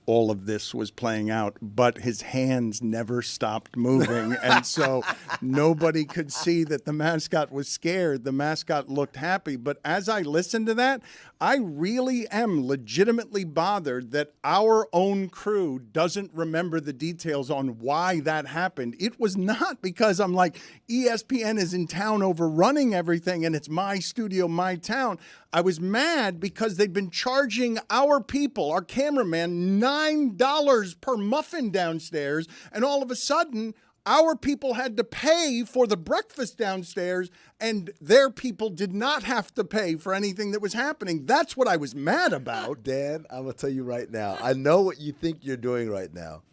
all of this was playing out, but his hands never stopped moving. And so nobody could see that the mascot was scared. The mascot looked happy. But as I listened to that, I really am legitimately bothered that our own crew doesn't remember the details on why that happened. It was not because I'm like, ESPN is in town overrunning everything and it's my studio, my town. I was mad because they'd been charging our people, our cameraman, $9 per muffin downstairs, and all of a sudden, our people had to pay for the breakfast downstairs, and their people did not have to pay for anything that was happening. That's what I was mad about. Dan, I'm going to tell you right now. I know what you think you're doing right now.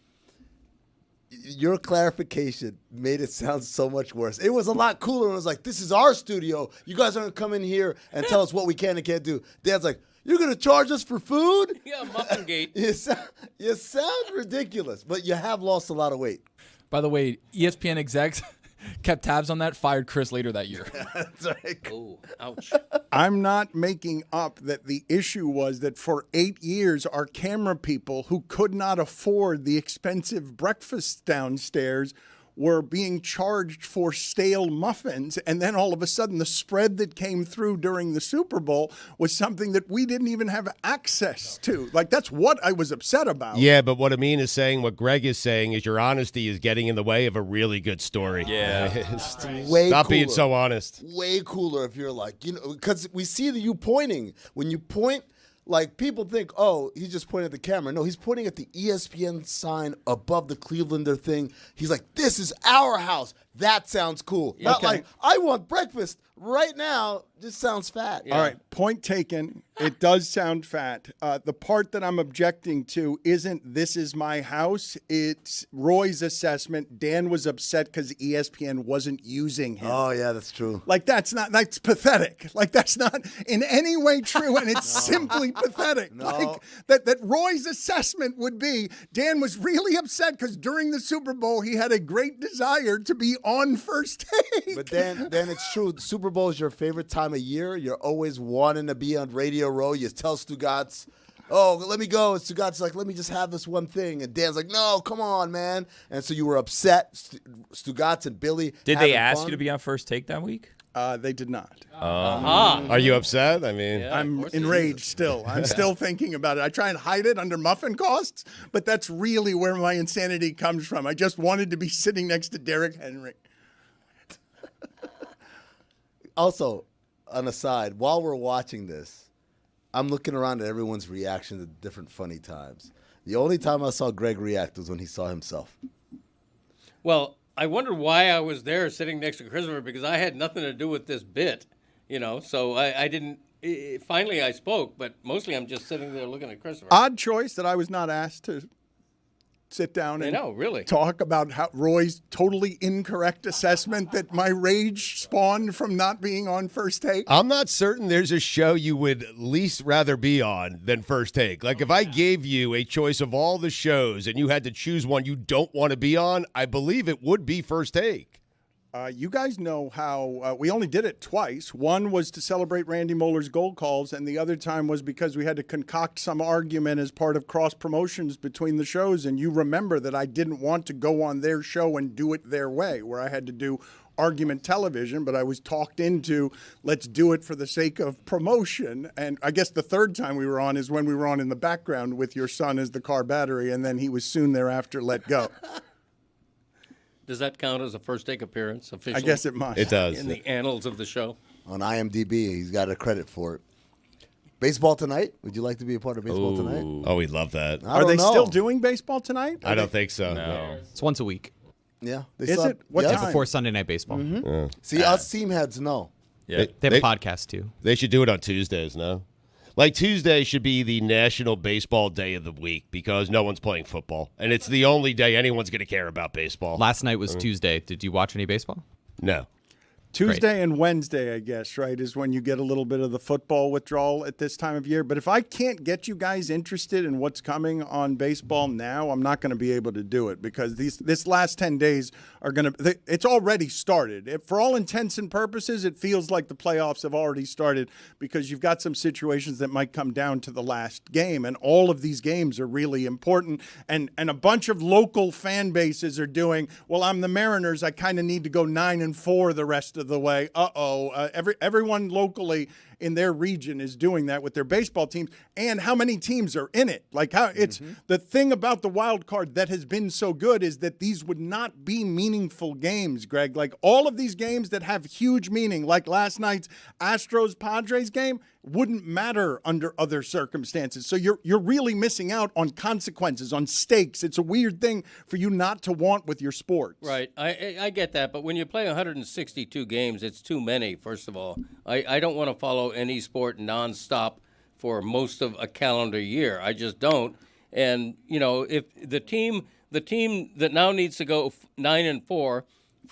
Your clarification made it sound so much worse. It was a lot cooler. It was like, this is our studio. You guys aren't come in here and tell us what we can and can't do. Dan's like, you're going to charge us for food? Yeah, Muffin Gate. You sound ridiculous, but you have lost a lot of weight. By the way, ESPN execs kept tabs on that, fired Chris later that year. That's right. Oh, ouch. I'm not making up that the issue was that for 8 years, our camera people who could not afford the expensive breakfast downstairs were being charged for stale muffins. And then all of a sudden, the spread that came through during the Super Bowl was something that we didn't even have access to. Like, that's what I was upset about. Yeah, but what Amin is saying, what Greg is saying, is your honesty is getting in the way of a really good story. Yeah. Stop being so honest. Way cooler if you're like, because we see you pointing. When you point, like, people think, oh, he's just pointing at the camera. No, he's pointing at the ESPN sign above the Clevelander thing. He's like, this is our house. That sounds cool. Yeah, Not okay. like, I want breakfast right now. This sounds fat. All right, point taken. It does sound fat. The part that I'm objecting to isn't this is my house. It's Roy's assessment. Dan was upset because ESPN wasn't using him. Oh, yeah, that's true. Like, that's pathetic. Like, that's not in any way true, and it's simply pathetic. No. Like, that Roy's assessment would be, Dan was really upset because during the Super Bowl, he had a great desire to be on First Take. But then it's true. The Super Bowl is your favorite time of year. You're always wanting to be on Radio Row. You tell Stugotz, oh, let me go. And Stugotz's like, let me just have this one thing. And Dan's like, no, come on, man. And so you were upset. Stugotz and Billy Did they having ask fun. you to be on First Take that week? They did not. Are you upset? I mean, Yeah, I'm of course enraged still. I'm still thinking about it. I try and hide it under muffin costs, but that's really where my insanity comes from. I just wanted to be sitting next to Derrick Henry. Also, on a side, while we're watching this, I'm looking around at everyone's reaction to different funny times. The only time I saw Greg react was when he saw himself. Well, I wondered why I was there sitting next to Christopher because I had nothing to do with this bit, so I didn't. Finally, I spoke, but mostly I'm just sitting there looking at Christopher. Odd choice that I was not asked to sit down and really talk about how Roy's totally incorrect assessment that my rage spawned from not being on First Take. I'm not certain there's a show you would least rather be on than First Take. Like, if I gave you a choice of all the shows and you had to choose one you don't want to be on, I believe it would be First Take. You guys know how we only did it twice. One was to celebrate Randy Moeller's goal calls, and the other time was because we had to concoct some argument as part of cross promotions between the shows. And you remember that I didn't want to go on their show and do it their way, where I had to do argument television, but I was talked into let's do it for the sake of promotion. And I guess the third time we were on is when we were on in the background with your son as the car battery, and then he was soon thereafter let go. Does that count as a First Take appearance officially? I guess it must. It does. In the annals of the show. On IMDb, he's got a credit for it. Baseball Tonight? Would you like to be a part of Baseball Tonight? Oh, we'd love that. I Are don't they know. still doing baseball tonight? I don't think so. No. It's once a week. Yeah. Is it? What Yes. time? Before Sunday Night Baseball. See, us team heads know. Yeah. They have a podcast, too. They should do it on Tuesdays, no? Like, Tuesday should be the National Baseball Day of the week because no one's playing football. And it's the only day anyone's going to care about baseball. Last night was Tuesday. Did you watch any baseball? No. Tuesday and Wednesday, I guess, right, is when you get a little bit of the football withdrawal at this time of year. But if I can't get you guys interested in what's coming on baseball now, I'm not going to be able to do it because this last 10 days are going to – it's already started. For all intents and purposes, it feels like the playoffs have already started because you've got some situations that might come down to the last game, and all of these games are really important. And a bunch of local fan bases are doing, well, I'm the Mariners. I kind of need to go 9-4 the rest of the way. Everyone locally in their region is doing that with their baseball teams. And how many teams are in it? Like how it's the thing about the wild card that has been so good is that these would not be meaningful games, Greg. Like all of these games that have huge meaning, like last night's Astros-Padres game, wouldn't matter under other circumstances. So you're really missing out on consequences, on stakes. It's a weird thing for you not to want with your sports. Right. I get that. But when you play 162 games, it's too many, first of all. I don't want to follow any sport nonstop for most of a calendar year. I just don't. And, you know, if the team that now needs to go 9-4 for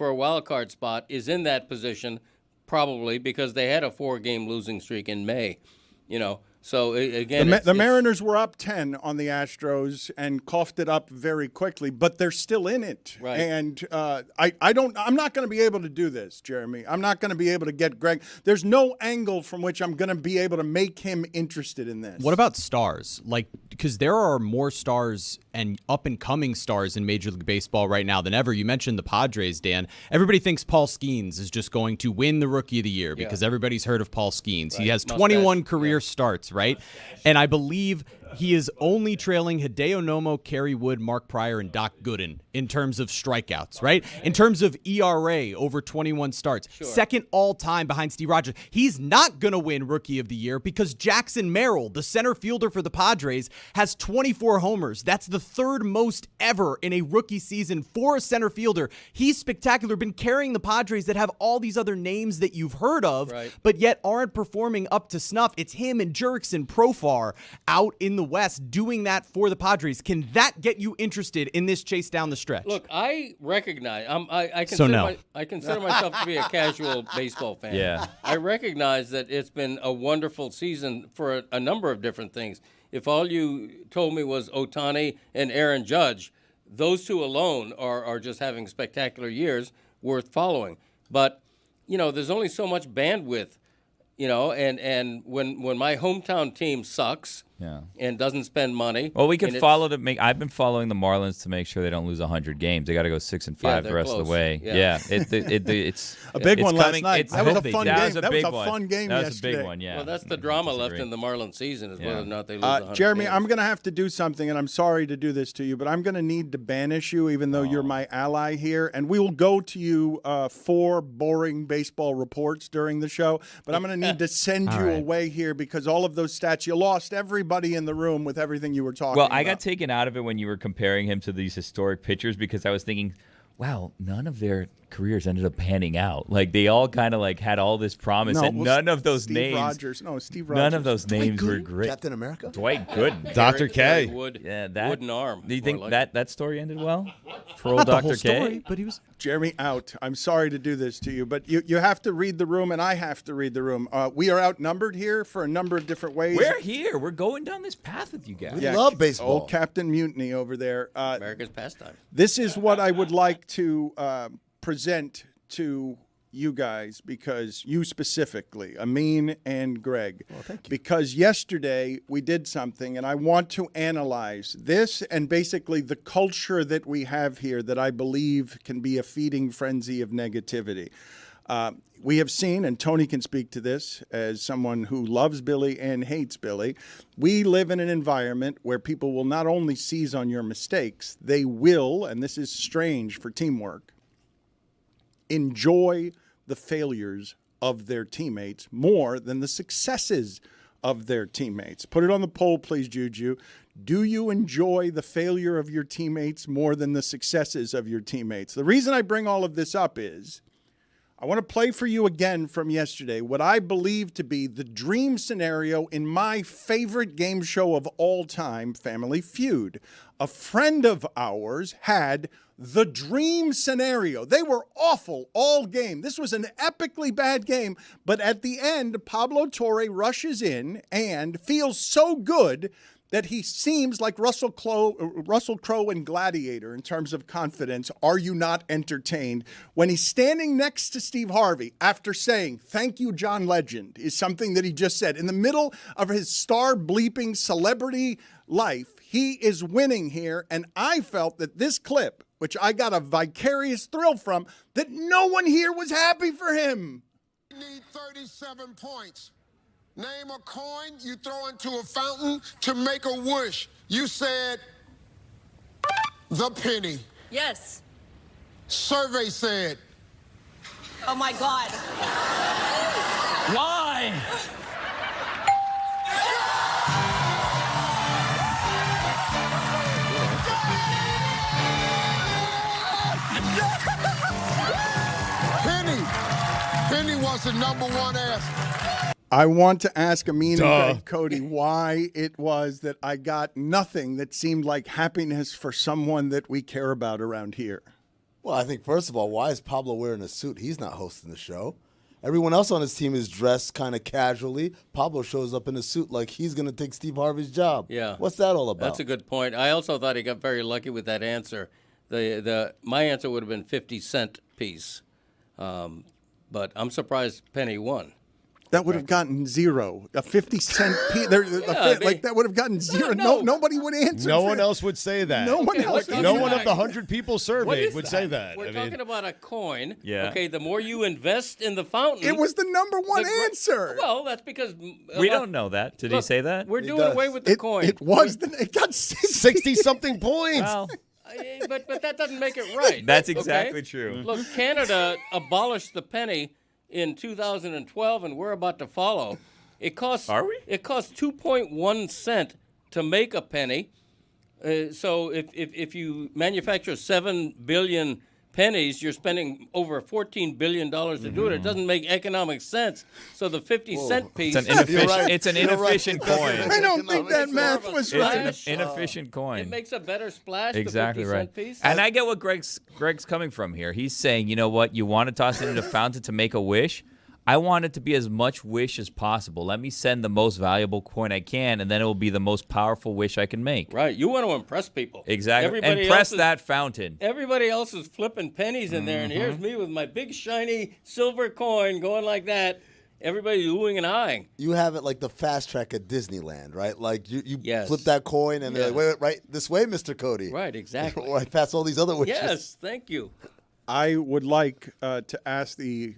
a wild card spot is in that position, probably because they had a 4-game losing streak in May, you know. So again, the Mariners were up 10 on the Astros and coughed it up very quickly, but they're still in it. Right. And I'm not going to be able to do this, Jeremy. I'm not going to be able to get Greg. There's no angle from which I'm going to be able to make him interested in this. What about stars? Like, because there are more stars and up-and-coming stars in Major League Baseball right now than ever. You mentioned the Padres, Dan. Everybody thinks Paul Skeens is just going to win the Rookie of the Year because everybody's heard of Paul Skeens. Right. He has 21 career starts, right? And I believe he is only trailing Hideo Nomo, Kerry Wood, Mark Pryor, and Doc Gooden in terms of strikeouts, right? In terms of ERA over 21 starts. Sure. Second all-time behind Steve Rogers. He's not going to win Rookie of the Year because Jackson Merrill, the center fielder for the Padres, has 24 homers. That's the third most ever in a rookie season for a center fielder. He's spectacular, been carrying the Padres that have all these other names that you've heard of, but yet aren't performing up to snuff. It's him and Jurickson Profar out in the West doing that for the Padres. Can that get you interested in this chase down the stretch? Look, I recognize I consider myself to be a casual baseball fan. Yeah. I recognize that it's been a wonderful season for a number of different things. If all you told me was Ohtani and Aaron Judge, those two alone are just having spectacular years worth following. But, you know, there's only so much bandwidth, you know, and when my hometown team sucks and doesn't spend money. Well, we can follow I've been following the Marlins to make sure they don't lose 100 games. They got to go 6-5 the rest of the way. Yeah. It's a big one last coming, night. That was a fun game. That was a fun game That was yesterday. a big one, yeah. Well, that's the drama left in the Marlins season is whether or not they lose 100 Jeremy, games. I'm going to have to do something, and I'm sorry to do this to you, but I'm going to need to banish you, even though you're my ally here. And we will go to you for boring baseball reports during the show, but I'm going to need to send you away here because all of those stats, you lost everybody in the room with everything you were talking about. Well, I got taken out of it when you were comparing him to these historic pitchers because I was thinking, wow, none of their careers ended up panning out. Like they all kind of like had all this promise, and none of those Steve names. Steve Rogers. None of those names were great. Captain America. Dwight Gooden. Dr. K. Wooden arm. Do you think that story ended well for old Not the Dr. whole K? story, but he was Jeremy out. I'm sorry to do this to you, but you have to read the room, and I have to read the room. We are outnumbered here for a number of different ways. We're here. We're going down this path with you guys. We love baseball. Old Captain Mutiny over there. America's pastime. This is what I would like to present to you guys, because you specifically, Amin and Greg, thank you. because yesterday we did something, and I want to analyze this and basically the culture that we have here that I believe can be a feeding frenzy of negativity. We have seen, and Tony can speak to this as someone who loves Billy and hates Billy, we live in an environment where people will not only seize on your mistakes, they will, and this is strange for teamwork, enjoy the failures of their teammates more than the successes of their teammates. Put it on the poll, please, Juju. Do you enjoy the failure of your teammates more than the successes of your teammates? The reason I bring all of this up is I I want to play for you again from yesterday what I believe to be the dream scenario in my favorite game show of all time, Family Feud. A friend of ours had the dream scenario. They were awful all game. This was an epically bad game, but at the end, Pablo Torre rushes in and feels so good that he seems like Russell Crowe in Gladiator in terms of confidence. Are you not entertained? When he's standing next to Steve Harvey after saying, "Thank you, John Legend," is something that he just said. In the middle of his star-bleeping celebrity life, he is winning here, and I felt that this clip, which I got a vicarious thrill from, that no one here was happy for him. You need 37 points. Name a coin you throw into a fountain to make a wish. You said the penny. Yes. Survey said. Oh my God. Why? Penny was the number one answer. I want to ask Amin and Cody why it was that I got nothing that seemed like happiness for someone that we care about around here. Well, I think, first of all, why is Pablo wearing a suit? He's not hosting the show. Everyone else on his team is dressed kind of casually. Pablo shows up in a suit like he's going to take Steve Harvey's job. Yeah. What's that all about? That's a good point. I also thought he got very lucky with that answer. My answer would have been 50-cent piece. But I'm surprised Penny won. That would have gotten zero. A 50-cent piece. That would have gotten zero. Nobody would answer. No one else would say that. No one else. No one of the 100 people surveyed would say that. We're talking about a coin. Yeah. Okay, the more you invest in the fountain. It was the number one answer. Well, that's because. We don't know that. Did he say that? We're doing away with the coin. It was. It got 60-something points. Well, but that doesn't make it right. That's exactly true. Look, Canada abolished the penny in 2012, and we're about to follow. It costs. Are we? It costs 2.1 cent to make a penny. So if you manufacture 7 billion pennies, you're spending over $14 billion to do it. It doesn't make economic sense. So the 50-cent piece. It's an inefficient coin. I don't think that math was right. It's an inefficient coin. It makes a better splash. Exactly the 50-cent piece. And I get what Greg's coming from here. He's saying, you know what? You want to toss it into a fountain to make a wish? I want it to be as much wish as possible. Let me send the most valuable coin I can, and then it will be the most powerful wish I can make. Right. You want to impress people. Exactly. And press that fountain. Everybody else is flipping pennies in there, and here's me with my big, shiny silver coin going like that. Everybody's oohing and eyeing. You have it like the fast track at Disneyland, right? Like you Yes. flip that coin, and they're like, wait, right this way, Mr. Cody. Right, exactly. Right past all these other wishes. Yes, thank you. I would like to ask the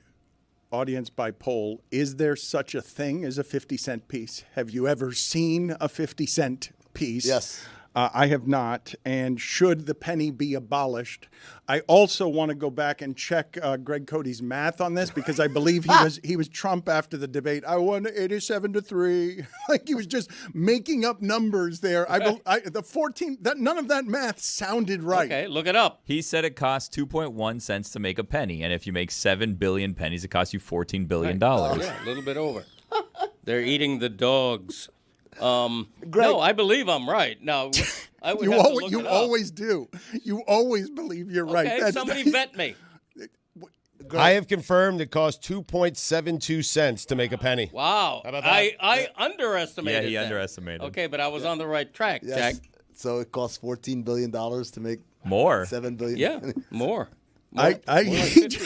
audience by poll, is there such a thing as a 50-cent piece? Have you ever seen a 50-cent piece? Yes. I have not. And should the penny be abolished? I also want to go back and check Greg Cody's math on this because I believe he was Trump after the debate. I won 87-3. Like he was just making up numbers there. The 14. None of that math sounded right. Okay, look it up. He said it costs 2.1 cents to make a penny, and if you make 7 billion pennies, it costs you $14 billion. Yeah, a little bit over. They're eating the dogs. No, I believe I'm right. Now, I would have to look it up. Always do. You always believe you're right. Okay, somebody vet me. I have confirmed it costs 2.72 cents to make a penny. Wow. How about that? I underestimated Yeah, he that. underestimated. Okay, but I was on the right track, Yes. Jack. So it costs $14 billion to make more. $7 billion. Yeah, more. It's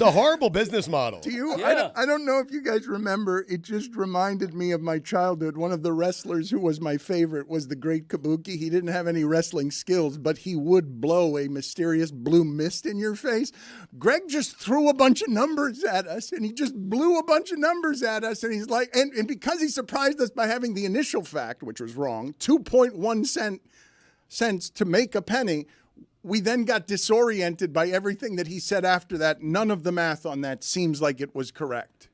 a horrible business model. Do you? Yeah. I don't know if you guys remember. It just reminded me of my childhood. One of the wrestlers who was my favorite was the Great Kabuki. He didn't have any wrestling skills, but he would blow a mysterious blue mist in your face. Greg just threw a bunch of numbers at us, and he just blew a bunch of numbers at us, and he's like, and because he surprised us by having the initial fact, which was wrong, 2.1 cents to make a penny. We then got disoriented by everything that he said after that. None of the math on that seems like it was correct.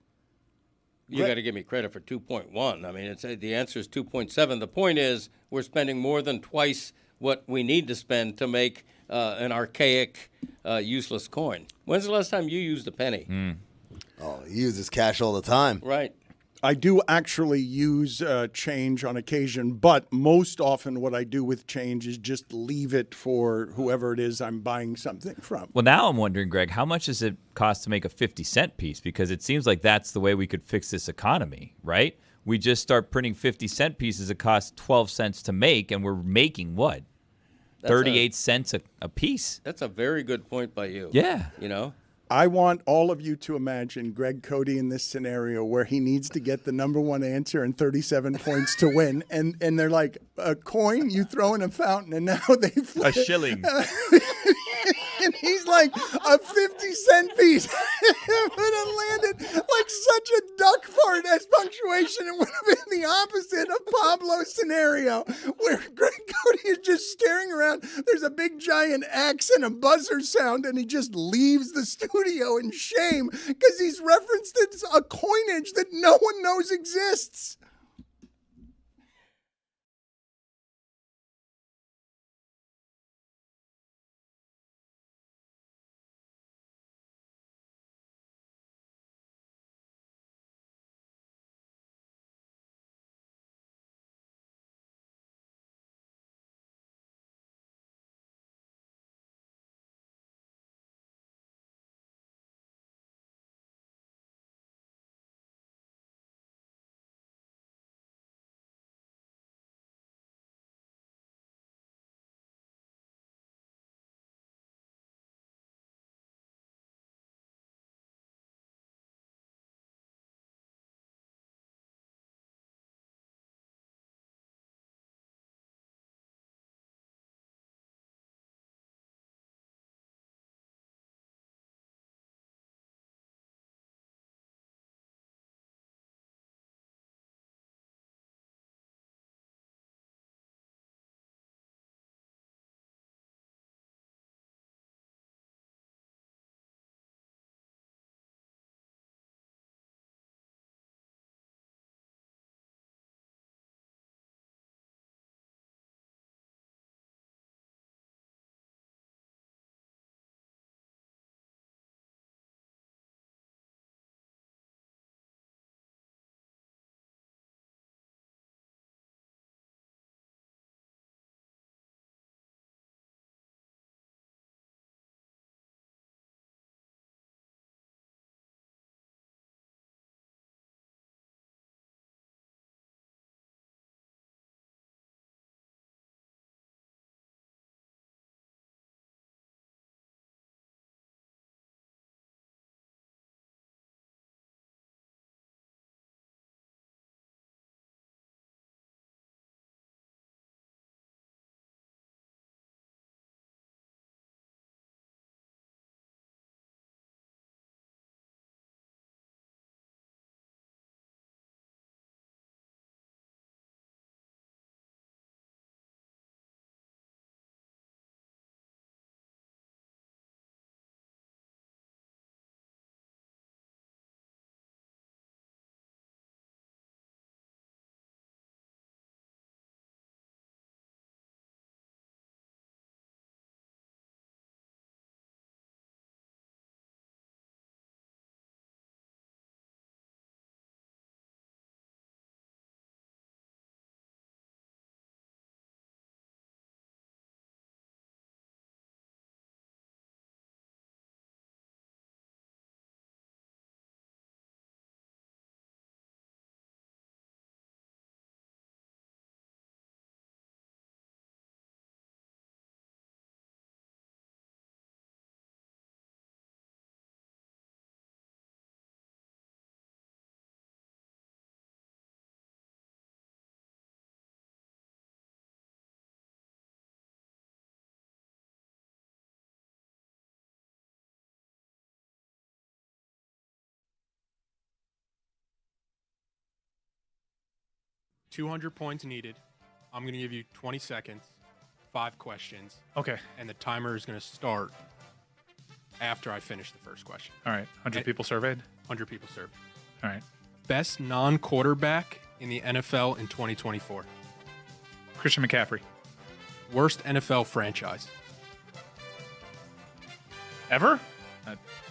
You got to give me credit for 2.1. I mean, the answer is 2.7. The point is we're spending more than twice what we need to spend to make an archaic, useless coin. When's the last time you used a penny? Oh, he uses cash all the time. Right. I do actually use change on occasion, but most often what I do with change is just leave it for whoever it is I'm buying something from. Well, now I'm wondering, Greg, how much does it cost to make a 50-cent piece? Because it seems like that's the way we could fix this economy, right? We just start printing 50-cent pieces that cost 12 cents to make, and we're making what? 38 cents a piece. That's a very good point by you. Yeah. You know? I want all of you to imagine Greg Cody in this scenario where he needs to get the number one answer and 37 points to win. And they're like, a coin you throw in a fountain, and now they flip. A shilling. And he's like, a 50-cent piece. It would have landed like such a duck fart as punctuation. It would have been the opposite of Pablo's scenario, where Greg Cody is just staring around. There's a big giant X and a buzzer sound, and he just leaves the studio in shame because he's referenced a coinage that no one knows exists. $200 points needed. I'm going to give you 20 seconds, 5 questions. Okay. And the timer is going to start after I finish the first question. All right. 100 people surveyed? 100 people surveyed. All right. Best non-quarterback in the NFL in 2024. Christian McCaffrey. Worst NFL franchise. Ever?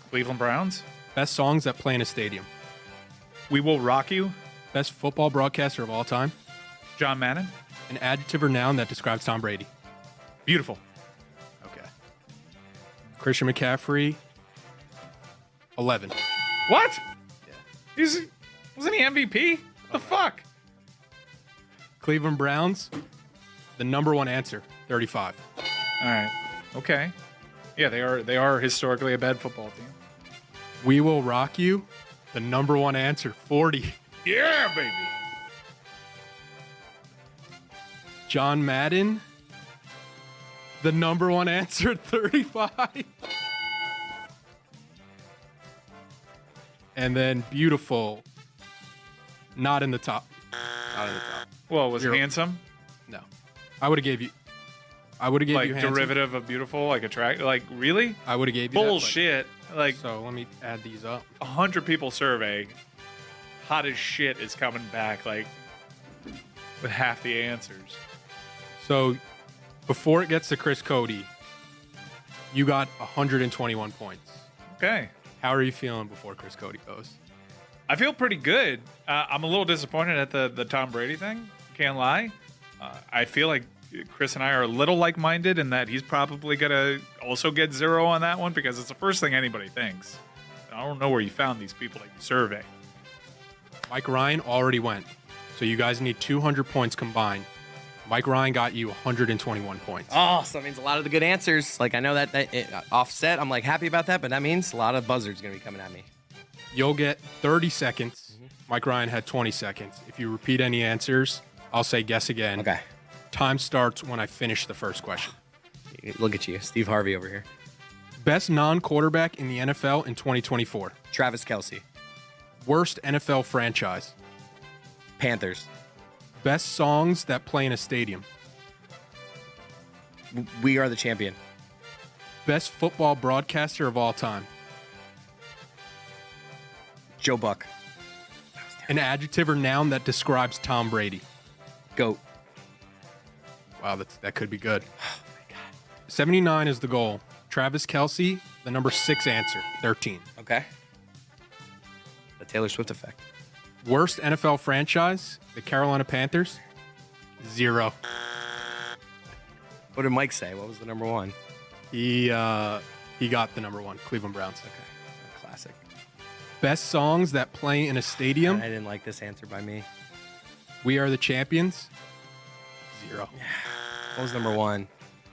Cleveland Browns. Best songs that play in a stadium. We Will Rock You. Best football broadcaster of all time. John Madden. An adjective or noun that describes Tom Brady. Beautiful. Okay. Christian McCaffrey. 11. What? Wasn't he MVP? What the fuck? Cleveland Browns. The number one answer. 35. All right. Okay. Yeah, they are historically a bad football team. We Will Rock You. The number one answer. 40. Yeah, baby. John Madden. The number one answer. 35. And then Beautiful. Not in the top. Not in the top. Well, was Handsome? No. I would have gave you Like Handsome. derivative of beautiful, like attract, like really? I would have gave you Bullshit. Like, so let me add these up. 100 people survey, hot as shit is coming back, like with half the answers. So before it gets to Chris Cody, you got 121 points. Okay. How are you feeling before Chris Cody goes? I feel pretty good. I'm a little disappointed at the Tom Brady thing. Can't lie. I feel like Chris and I are a little like-minded in that he's probably going to also get 0 on that one because it's the first thing anybody thinks. I don't know where you found these people that you survey. Mike Ryan already went. So you guys need 200 points combined. Mike Ryan got you 121 points. Oh, so that means a lot of the good answers. Like, I know that offset. I'm like happy about that, but that means a lot of buzzards going to be coming at me. You'll get 30 seconds. Mike Ryan had 20 seconds. If you repeat any answers, I'll say guess again. Okay. Time starts when I finish the first question. Look at you, Steve Harvey over here. Best non-quarterback in the NFL in 2024. Travis Kelce. Worst NFL franchise. Panthers. Best songs that play in a stadium. We Are the Champion. Best football broadcaster of all time. Joe Buck. An adjective or noun that describes Tom Brady. Goat. Wow, that could be good. Oh my God. 79 is the goal. Travis Kelce, the number 6 answer, 13. Okay. The Taylor Swift effect. Worst NFL franchise, the Carolina Panthers, 0. What did Mike say? What was the number one? He got the number 1, Cleveland Browns. Okay. Classic. Best songs that play in a stadium. I didn't like this answer by me. We Are the Champions, 0. What was number 1?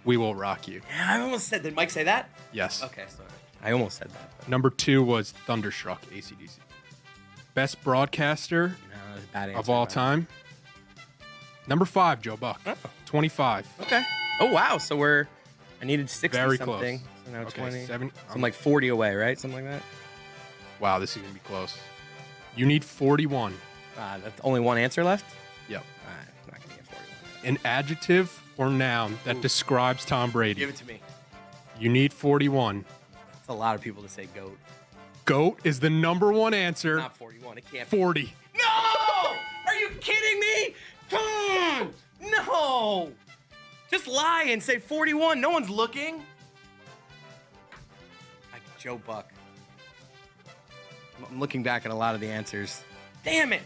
We Will Rock You. Yeah, I almost said. Did Mike say that? Yes. Okay, sorry. I almost said that. But... Number 2 was Thunderstruck, AC/DC. Best broadcaster of all time. Number 5, Joe Buck. Oh. 25. Okay. Oh, wow. So I needed 60 Very something. close. So now Okay, 20. 7. So I'm like 40 away, right? Something like that? Wow, this is going to be close. You need 41. That's only one answer left? Yep. All right. I'm not going to get 41. An adjective or noun that describes Tom Brady. Give it to me. You need 41. That's a lot of people to say goat. GOAT is the number 1 answer. Not 41. It can't be. 40. No! Are you kidding me? No! Just lie and say 41. No one's looking. Like Joe Buck. I'm looking back at a lot of the answers. Damn it!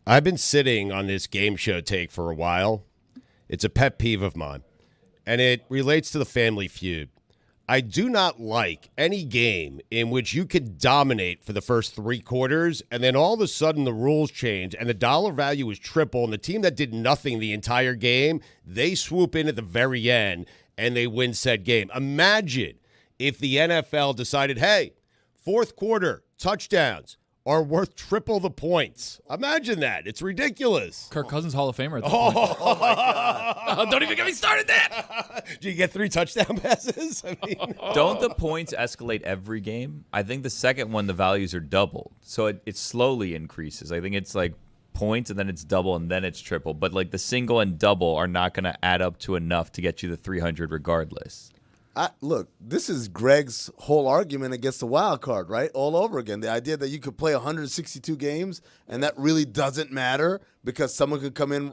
I've been sitting on this game show take for a while. It's a pet peeve of mine, and it relates to the Family Feud. I do not like any game in which you can dominate for the first 3 quarters, and then all of a sudden the rules change, and the dollar value is triple, and the team that did nothing the entire game, they swoop in at the very end, and they win said game. Imagine if the NFL decided, hey, fourth quarter, touchdowns are worth triple the points. Imagine that. It's ridiculous. Kirk Cousins, Hall of Famer at that point. Oh, my God. Don't even get me started there. Do you get 3 touchdown passes? I mean, Don't the points escalate every game? I think the second one, the values are doubled. So it slowly increases. I think it's like points, and then it's double, and then it's triple. But like the single and double are not going to add up to enough to get you the 300 regardless. Look, this is Greg's whole argument against the wild card, right? All over again. The idea that you could play 162 games and that really doesn't matter because someone could come in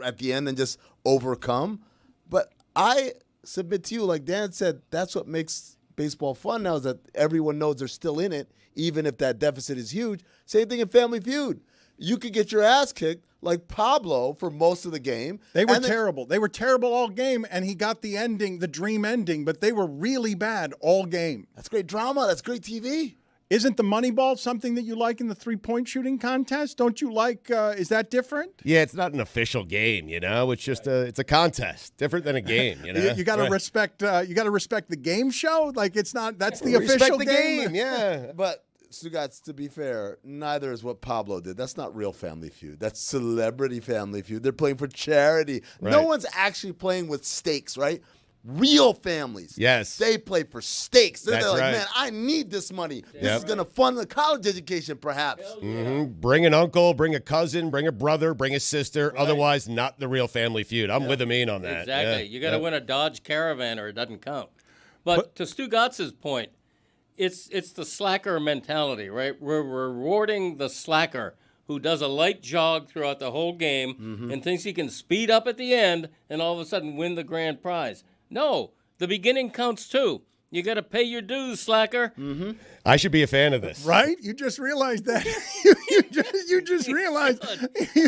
at the end and just overcome. But I submit to you, like Dan said, that's what makes baseball fun now is that everyone knows they're still in it, even if that deficit is huge. Same thing in Family Feud. You could get your ass kicked like Pablo for most of the game. They were terrible. They were terrible all game, and he got the ending, the dream ending, but they were really bad all game. That's great drama. That's great TV. Isn't the Moneyball something that you like in the three-point shooting contest? Don't you like, is that different? yeah, it's not an official game, you know. It's just it's a contest, different than a game, you know. You got to respect. You got to respect the game show. Like it's not. That's the Respect official the game. yeah. But Stugotz, to be fair, neither is what Pablo did. That's not real Family Feud. That's celebrity Family Feud. They're playing for charity. Right. No one's actually playing with stakes, right? Real families. Yes. They play for stakes. They're That's like, right. man, I need this money. This Yep. is going to fund the college education, perhaps. Bring an uncle, bring a cousin, bring a brother, bring a sister. Right. Otherwise, not the real Family Feud. I'm with Amin on that. Exactly. Yeah. You got to win a Dodge Caravan or it doesn't count. But to Stugotz's point, it's the slacker mentality, right? We're rewarding the slacker who does a light jog throughout the whole game and thinks he can speed up at the end and all of a sudden win the grand prize. No, the beginning counts too. You got to pay your dues, slacker. I should be a fan of this. Right? You just realized that. you just realized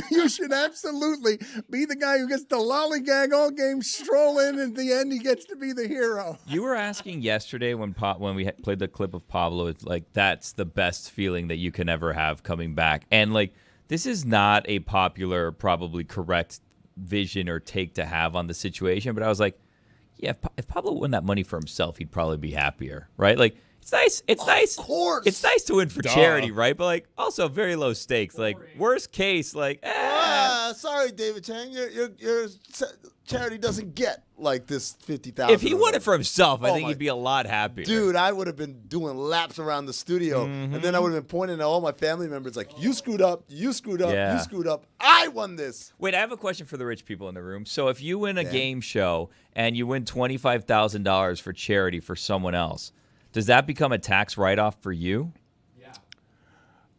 you should absolutely be the guy who gets the lollygag all game, stroll in, and at the end he gets to be the hero. You were asking yesterday when we played the clip of Pablo, it's like that's the best feeling that you can ever have coming back. And like this is not a popular, probably correct vision or take to have on the situation, but I was like, yeah, if Pablo won that money for himself, he'd probably be happier, right? Like, it's nice. It's nice. Of course. It's nice to win for charity, right? But, like, also very low stakes. Like, worst case, like, Sorry, David Chang. Your charity doesn't get like this $50,000. if he won it for himself, I think he'd be a lot happier. Dude, I would have been doing laps around the studio, and then I would have been pointing at all my family members like, you screwed up, you screwed up, Yeah. you screwed up. I won this. Wait, I have a question for the rich people in the room. So if you win a game show and you win $25,000 for charity for someone else, does that become a tax write-off for you?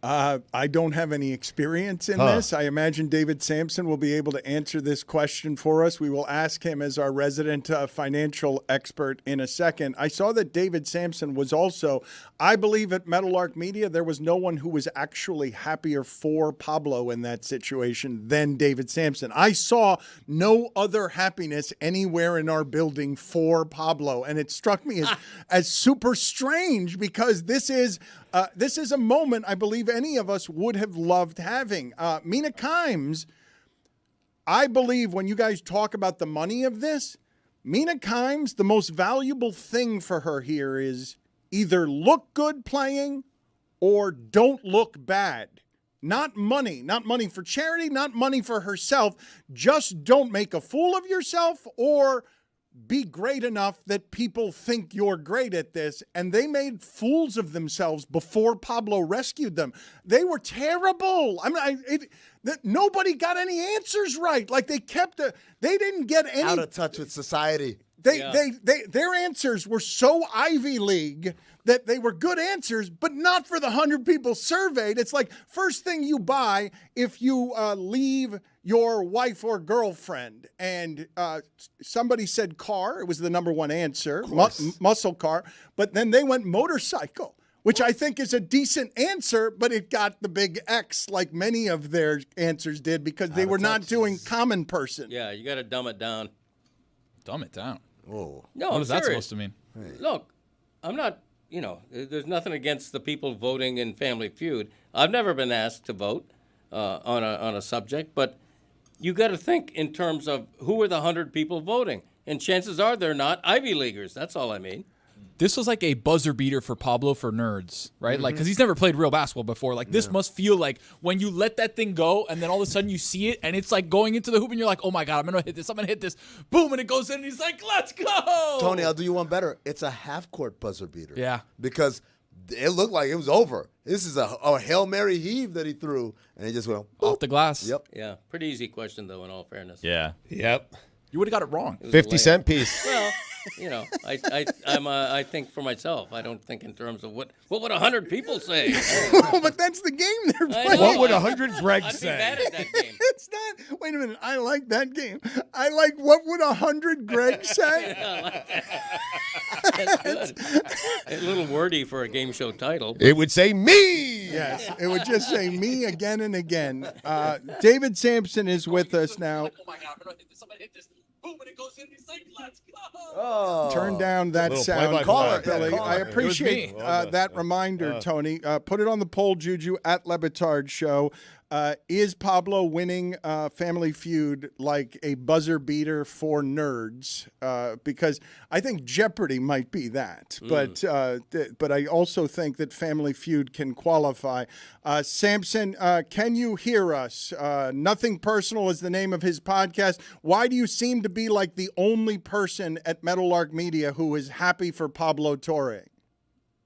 I don't have any experience in this. I imagine David Sampson will be able to answer this question for us. We will ask him as our resident financial expert in a second. I saw that David Sampson was also, I believe at Meadowlark Media, there was no one who was actually happier for Pablo in that situation than David Sampson. I saw no other happiness anywhere in our building for Pablo, and it struck me as super strange because this is a moment I believe any of us would have loved having. Mina Kimes, I believe when you guys talk about the money of this, Mina Kimes, the most valuable thing for her here is either look good playing or don't look bad. Not money for charity, not money for herself. Just don't make a fool of yourself or be great enough that people think you're great at this. And they made fools of themselves before Pablo rescued them. They were terrible. Nobody got any answers right. Like they didn't get any Out of touch with society. Their answers were so Ivy League that they were good answers, but not for the 100 people surveyed. It's like first thing you buy if you leave your wife or girlfriend. And somebody said car. It was the number one answer, muscle car. But then they went motorcycle. which I think is a decent answer, but it got the big X like many of their answers did because they were not doing common person. Yeah, you got to dumb it down. Dumb it down. Whoa. No, What I'm is that serious. supposed to mean? Look, I'm not, there's nothing against the people voting in Family Feud. I've never been asked to vote on a subject, but you got to think in terms of who are the 100 people voting. And chances are they're not Ivy Leaguers. That's all I mean. This was like a buzzer beater for Pablo for nerds, right? Like, because he's never played real basketball before. Like, this must feel like when you let that thing go and then all of a sudden you see it and it's like going into the hoop and you're like, oh my God, I'm going to hit this. I'm going to hit this. Boom. And it goes in and he's like, let's go. Tony, I'll do you one better. It's a half-court buzzer beater. Yeah. Because it looked like it was over. This is a Hail Mary heave that he threw, and he just went off the glass. Yep. Yeah, pretty easy question, though, in all fairness. Yeah. Yep. You would have got it wrong. 50-cent piece. Well, I think for myself. I don't think in terms of what would 100 people say. But that's the game they're playing. What would 100 Greg I'd be say? bad at that game. It's not. Wait a minute. I like that game. I like what would 100 Greg say? That's good. A little wordy for a game show title. It would say me. Yes, it would just say me again and again. David Sampson is with us now. Oh my God, I'm going to hit this. I'm going to hit this. Boom. And it goes in. He's like, let's go. Oh. Turn down that Little sound. play-by-play. Call it, Yeah, Billy. call I it. appreciate It was me. that reminder, Tony. Put it on the poll, Juju, at Le Batard Show. Is Pablo winning Family Feud like a buzzer beater for nerds? Because I think Jeopardy might be that, but I also think that Family Feud can qualify. Sampson, can you hear us? Nothing Personal is the name of his podcast. Why do you seem to be like the only person at Meadowlark Media who is happy for Pablo Torre?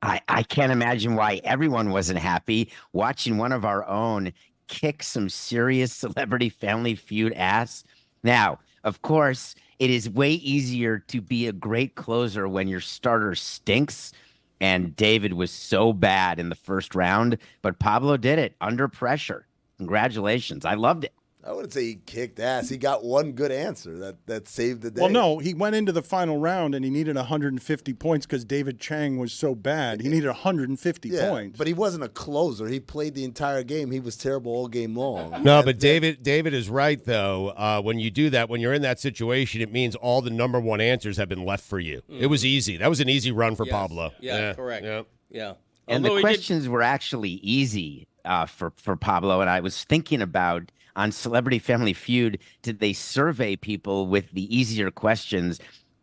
I can't imagine why everyone wasn't happy watching one of our own kick some serious Celebrity Family Feud ass. Now, of course, it is way easier to be a great closer when your starter stinks. And David was so bad in the first round, but Pablo did it under pressure. Congratulations. I loved it. I wouldn't say he kicked ass. He got one good answer that saved the day. Well, no, he went into the final round and he needed 150 points because David Chang was so bad. He needed 150 points. But he wasn't a closer. He played the entire game. He was terrible all game long. No, but David is right, though. When you do that, when you're in that situation, it means all the number one answers have been left for you. It was easy. That was an easy run for Pablo. Yeah, correct. Yeah. And Although the questions were actually easy for Pablo. And I was thinking about on Celebrity Family Feud, did they survey people with the easier questions?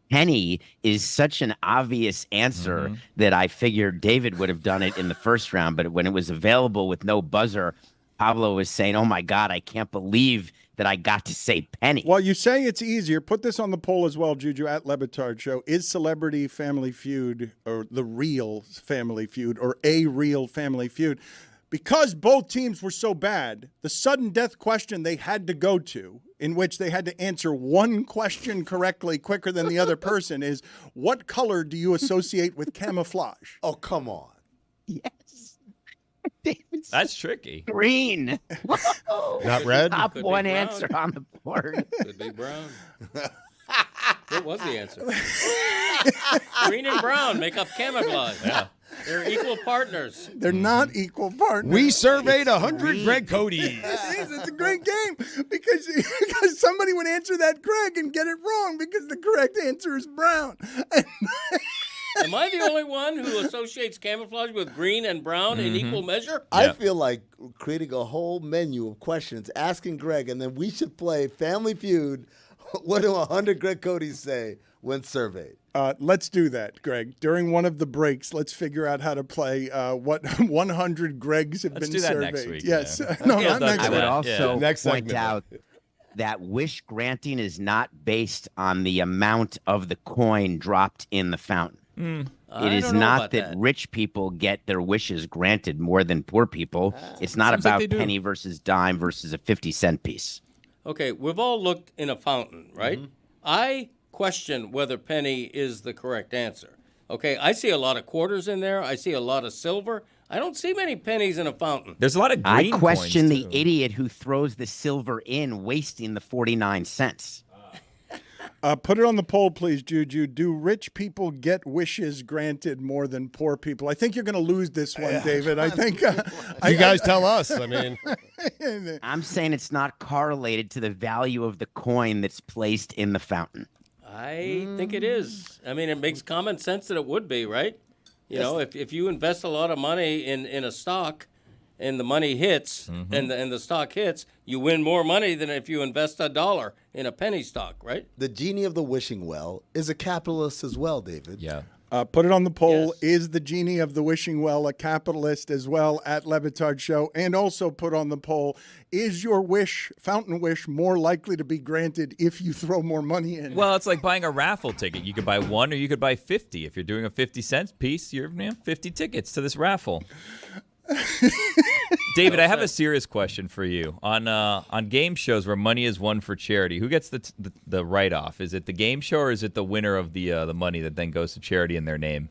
Penny is such an obvious answer that I figured David would have done it in the first round. But when it was available with no buzzer, Pablo was saying, oh, my God, I can't believe that I got to say Penny. Well, you say it's easier. Put this on the poll as well, Juju, at Le Batard Show. Is Celebrity Family Feud or the real Family Feud or a real Family Feud? Because both teams were so bad, the sudden death question they had to go to, in which they had to answer one question correctly quicker than the other person, is what color do you associate with camouflage? Oh, come on. Yes. That's tricky. Green. Not red? Top Could be one brown. answer on the board. Could be brown. What was the answer? Green and brown make up camouflage. Yeah. They're equal partners. They're not equal partners. We surveyed 100 Greg Codys. It's a great game because somebody would answer that Greg and get it wrong because the correct answer is brown. Am I the only one who associates camouflage with green and brown in equal measure? I feel like creating a whole menu of questions, asking Greg, and then we should play Family Feud. What do 100 Greg Codys say when surveyed? Let's do that, Greg. During one of the breaks, let's figure out how to play what 100 Gregs have Let's been do that surveyed. next week, Yes. yeah. No, Yeah, not next I week. would also Next point segment. out that wish granting is not based on the amount of the coin dropped in the fountain. It is not that rich people get their wishes granted more than poor people. It's not Sounds like about they do. penny versus dime versus a 50-cent piece. Okay, we've all looked in a fountain, right? I question whether penny is the correct answer. Okay, I see a lot of quarters in there. I see a lot of silver. I don't see many pennies in a fountain. There's a lot of I green question coins, the too. idiot who throws the silver in, wasting the 49 cents. Put it on the poll, please, Juju. Do rich people get wishes granted more than poor people? I think you're going to lose this one, David. I think you guys tell us. I mean, I'm saying it's not correlated to the value of the coin that's placed in the fountain. I think it is. I mean, it makes common sense that it would be, right? You know, if you invest a lot of money in a stock and the money hits and the stock hits, you win more money than if you invest $1 in a penny stock, right? The genie of the wishing well is a capitalist as well, David. Yeah. Put it on the poll. Yes. Is the genie of the wishing well a capitalist as well at Le Batard Show? And also put on the poll, is your fountain wish more likely to be granted if you throw more money in? Well, it's like buying a raffle ticket. You could buy 1 or you could buy 50. If you're doing a 50-cent piece, you're 50 tickets to this raffle. David, I have a serious question for you. On game shows where money is won for charity, who gets the write-off? Is it the game show or is it the winner of the money that then goes to charity in their name?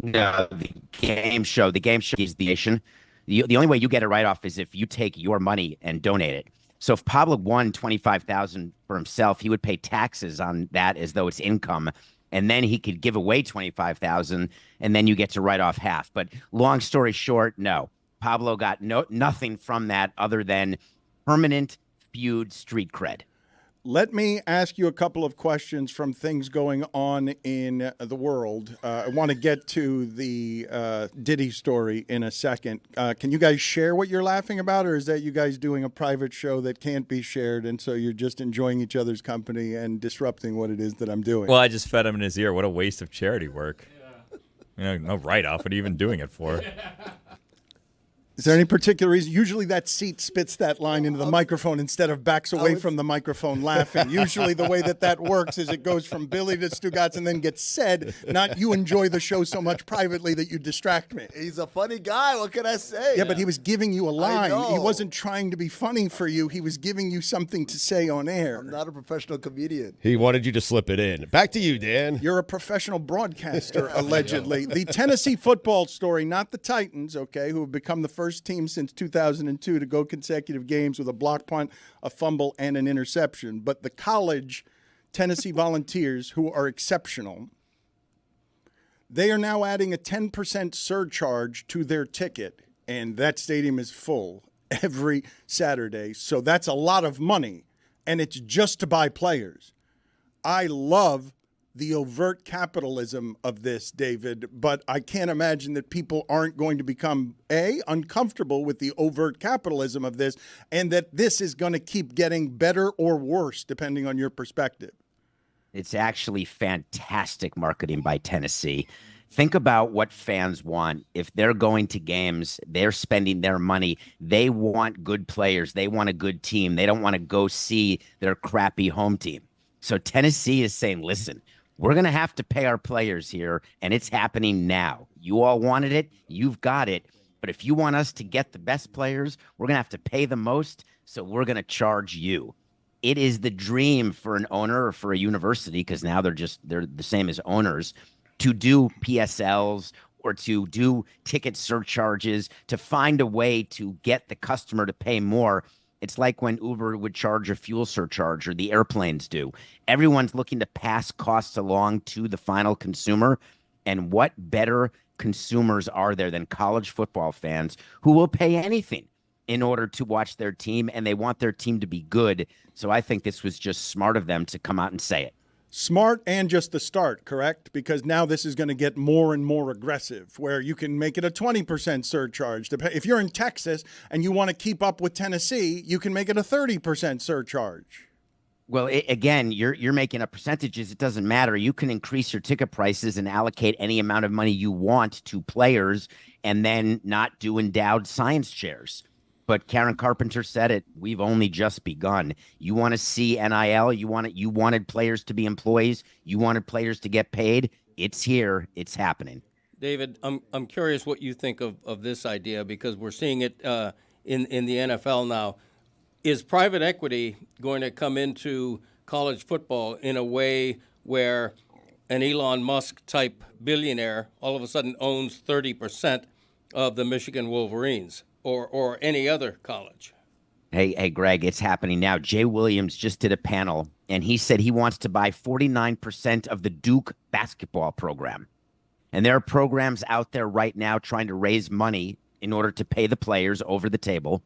No, the game show. The game show is the nation. The only way you get a write-off is if you take your money and donate it. So if Pablo won $25,000 for himself, he would pay taxes on that as though it's income. And then he could give away $25,000, and then you get to write off half. But long story short, no. Pablo got nothing from that other than permanent feud street cred. Let me ask you a couple of questions from things going on in the world. I want to get to the Diddy story in a second. Can you guys share what you're laughing about, or is that you guys doing a private show that can't be shared, and so you're just enjoying each other's company and disrupting what it is that I'm doing? Well, I just fed him in his ear. What a waste of charity work. Yeah. No write-off. What are you even doing it for? Is there any particular reason? Usually that seat spits that line into the microphone instead of backs away from the microphone laughing. Usually the way that works is it goes from Billy to Stugotz and then gets said, not you enjoy the show so much privately that you distract me. He's a funny guy. What can I say? Yeah, but he was giving you a line. He wasn't trying to be funny for you. He was giving you something to say on air. I'm not a professional comedian. He wanted you to slip it in. Back to you, Dan. You're a professional broadcaster, allegedly. The Tennessee football story, not the Titans, okay, who have become the first team since 2002 to go consecutive games with a block punt, a fumble, and an interception. But the college Tennessee Volunteers, who are exceptional, they are now adding a 10% surcharge to their ticket, and that stadium is full every Saturday. So that's a lot of money, and it's just to buy players. I love the overt capitalism of this, David, but I can't imagine that people aren't going to become, A, uncomfortable with the overt capitalism of this, and that this is going to keep getting better or worse, depending on your perspective. It's actually fantastic marketing by Tennessee. Think about what fans want. If they're going to games, they're spending their money. They want good players. They want a good team. They don't want to go see their crappy home team. So Tennessee is saying, listen, we're going to have to pay our players here, and it's happening now. You all wanted it. You've got it. But if you want us to get the best players, we're going to have to pay the most, so we're going to charge you. It is the dream for an owner or for a university, because now they're the same as owners, to do PSLs or to do ticket surcharges, to find a way to get the customer to pay more. It's like when Uber would charge a fuel surcharge, or the airplanes do. Everyone's looking to pass costs along to the final consumer. And what better consumers are there than college football fans who will pay anything in order to watch their team, and they want their team to be good. So I think this was just smart of them to come out and say it. Smart and just the start, correct? Because now this is going to get more and more aggressive, where you can make it a 20% surcharge. If you're in Texas and you want to keep up with Tennessee, you can make it a 30% surcharge. Well, again, you're making up percentages. It doesn't matter. You can increase your ticket prices and allocate any amount of money you want to players, and then not do endowed science chairs. But Karen Carpenter said it. We've only just begun. You want to see NIL? You wanted players to be employees. You wanted players to get paid. It's here. It's happening. David, I'm curious what you think of this idea, because we're seeing it in the NFL now. Is private equity going to come into college football in a way where an Elon Musk type billionaire all of a sudden owns 30% of the Michigan Wolverines or any other college? Hey, Greg, it's happening now. Jay Williams just did a panel, and he said he wants to buy 49% of the Duke basketball program. And there are programs out there right now trying to raise money in order to pay the players over the table.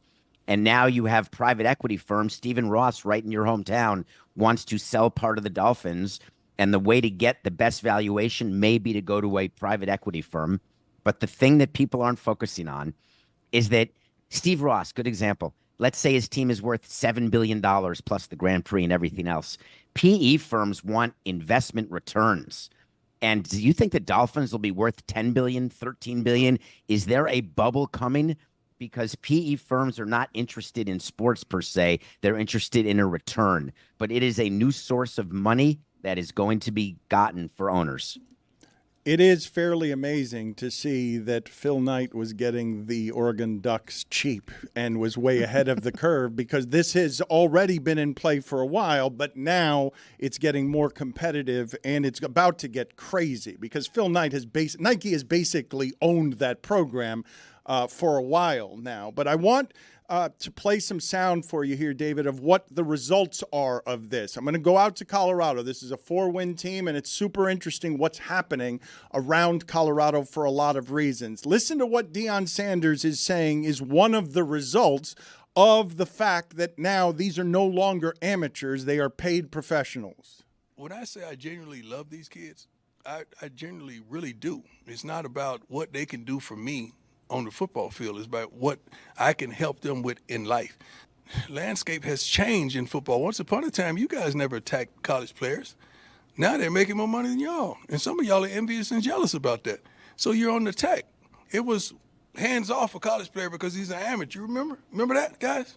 And now you have private equity firms. Stephen Ross, right in your hometown, wants to sell part of the Dolphins. And the way to get the best valuation may be to go to a private equity firm. But the thing that people aren't focusing on is that Steve Ross, good example. Let's say his team is worth $7 billion plus the Grand Prix and everything else. PE firms want investment returns. And do you think the Dolphins will be worth $10 billion, $13 billion? Is there a bubble coming? Because PE firms are not interested in sports per se. They're interested in a return. But it is a new source of money that is going to be gotten for owners. It is fairly amazing to see that Phil Knight was getting the Oregon Ducks cheap and was way ahead of the curve, because this has already been in play for a while, but now it's getting more competitive and it's about to get crazy because Phil Knight Nike has basically owned that program for a while now. But I want to play some sound for you here, David, of what the results are of this. I'm going to go out to Colorado. This is a 4-win team, and it's super interesting what's happening around Colorado for a lot of reasons. Listen to what Deion Sanders is saying is one of the results of the fact that now these are no longer amateurs. They are paid professionals. When I say I genuinely love these kids, I genuinely really do. It's not about what they can do for me on the football field. Is about what I can help them with in life. Landscape has changed in football. Once upon a time, you guys never attacked college players. Now they're making more money than y'all. And some of y'all are envious and jealous about that. So you're on the attack. It was hands off a college player because he's an amateur. Remember that, guys?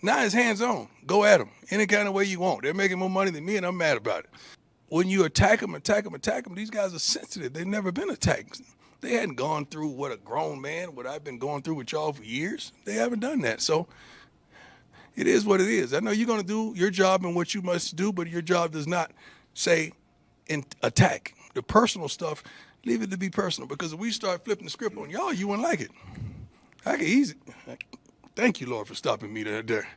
Now it's hands on. Go at them any kind of way you want. They're making more money than me, and I'm mad about it. When you attack them, these guys are sensitive. They've never been attacked. They hadn't gone through what I've been going through with y'all for years. They haven't done that. So it is what it is. I know you're going to do your job and what you must do, but your job does not say attack. The personal stuff, leave it to be personal, because if we start flipping the script on y'all, you wouldn't like it. I can easy. Thank you, Lord, for stopping me there.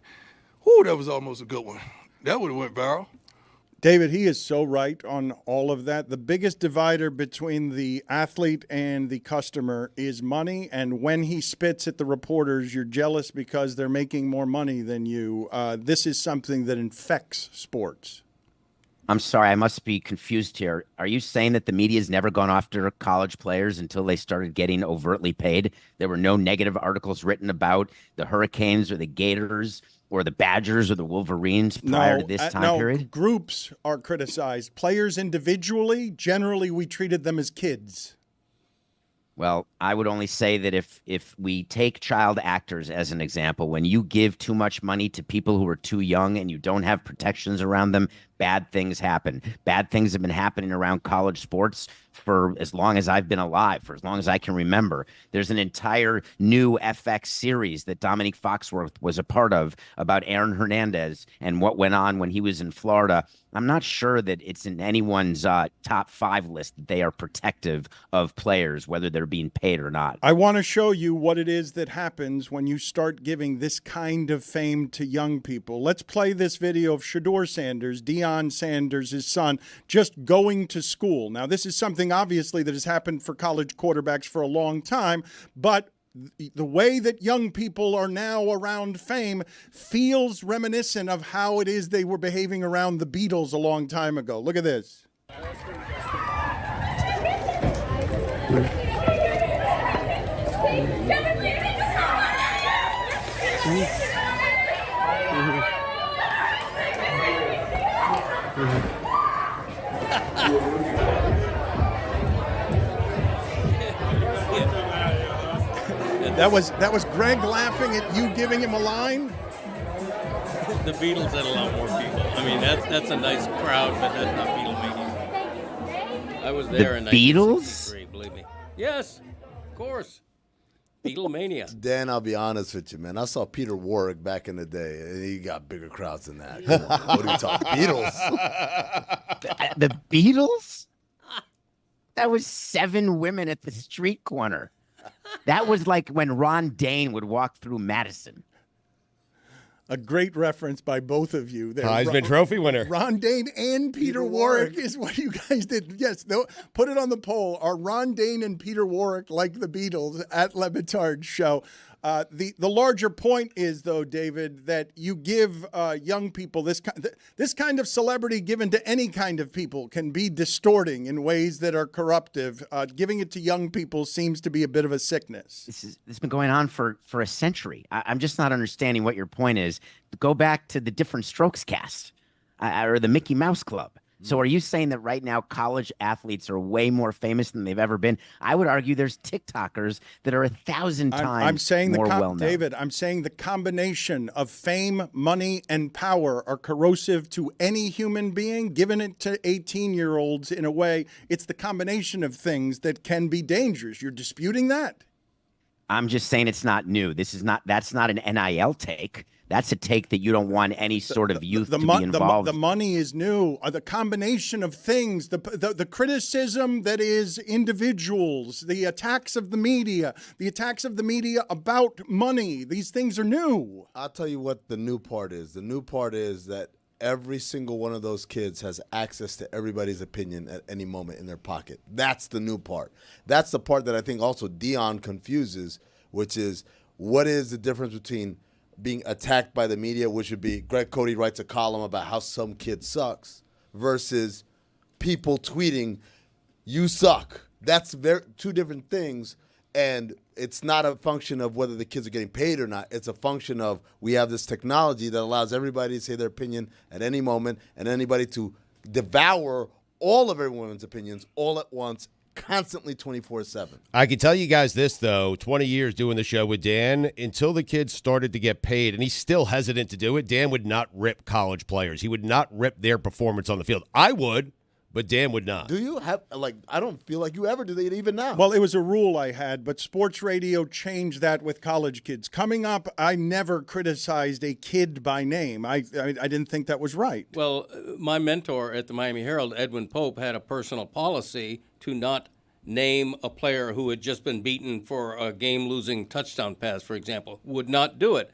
Whoo, that was almost a good one. That would have went viral. David, he is so right on all of that. The biggest divider between the athlete and the customer is money. And when he spits at the reporters, you're jealous because they're making more money than you. This is something that infects sports. I'm sorry, I must be confused here. Are you saying that the media's never gone after college players until they started getting overtly paid? There were no negative articles written about the Hurricanes or the Gators or the Badgers or the Wolverines prior to this time period? Groups are criticized. Players individually, generally we treated them as kids. Well, I would only say that if we take child actors as an example, when you give too much money to people who are too young and you don't have protections around them, bad things happen. Bad things have been happening around college sports for as long as I've been alive, for as long as I can remember. There's an entire new FX series that Dominique Foxworth was a part of about Aaron Hernandez and what went on when he was in Florida. I'm not sure that it's in anyone's top 5 list that they are protective of players, whether they're being paid or not. I want to show you what it is that happens when you start giving this kind of fame to young people. Let's play this video of Shedeur Sanders, Deion Sanders, his son, just going to school. Now, this is something obviously that has happened for college quarterbacks for a long time, but the way that young people are now around fame feels reminiscent of how it is they were behaving around the Beatles a long time ago. Look at this. That was Greg laughing at you giving him a line? The Beatles had a lot more people. I mean, that's a nice crowd, but that's not Beatlemania. I was there in Beatles? 1963, believe me. Yes, of course. Beatlemania. Dan, I'll be honest with you, man. I saw Peter Warwick back in the day, and he got bigger crowds than that. Come on, what are you talking? Beatles? The Beatles? That was 7 women at the street corner. That was like when Ron Dane would walk through Madison. A great reference by both of you. There. Heisman Trophy winner. Ron Dane and Peter Warwick is what you guys did. Yes, put it on the poll. Are Ron Dane and Peter Warwick like the Beatles at Le Batard Show? The larger point is, though, David, that you give young people this kind of celebrity given to any kind of people can be distorting in ways that are corruptive. Giving it to young people seems to be a bit of a sickness. This has been going on for a century. I'm just not understanding what your point is. Go back to the Different Strokes cast or the Mickey Mouse Club. So are you saying that right now college athletes are way more famous than they've ever been? I would argue there's TikTokers that are 1,000 times more well-known. David, I'm saying the combination of fame, money, and power are corrosive to any human being. Giving it to 18-year-olds in a way, it's the combination of things that can be dangerous. You're disputing that? I'm just saying it's not new. That's not an NIL take. That's a take that you don't want any sort of youth to be involved. The money is new. The combination of things, the criticism that is individuals, the attacks of the media about money. These things are new. I'll tell you what the new part is. The new part is that every single one of those kids has access to everybody's opinion at any moment in their pocket. That's the new part. That's the part that I think also Dion confuses, which is what is the difference between being attacked by the media, which would be Greg Cody writes a column about how some kid sucks, versus people tweeting, you suck. That's two different things, and it's not a function of whether the kids are getting paid or not. It's a function of we have this technology that allows everybody to say their opinion at any moment and anybody to devour all of everyone's opinions all at once, constantly 24/7. I can tell you guys this, though, 20 years doing the show with Dan, until the kids started to get paid, and he's still hesitant to do it, Dan would not rip college players. He would not rip their performance on the field. I would, but Dan would not. Do you have, I don't feel like you ever do that even now. Well, it was a rule I had, but sports radio changed that with college kids. Coming up, I never criticized a kid by name. I didn't think that was right. Well, my mentor at the Miami Herald, Edwin Pope, had a personal policy to not name a player who had just been beaten for a game-losing touchdown pass, for example. Would not do it.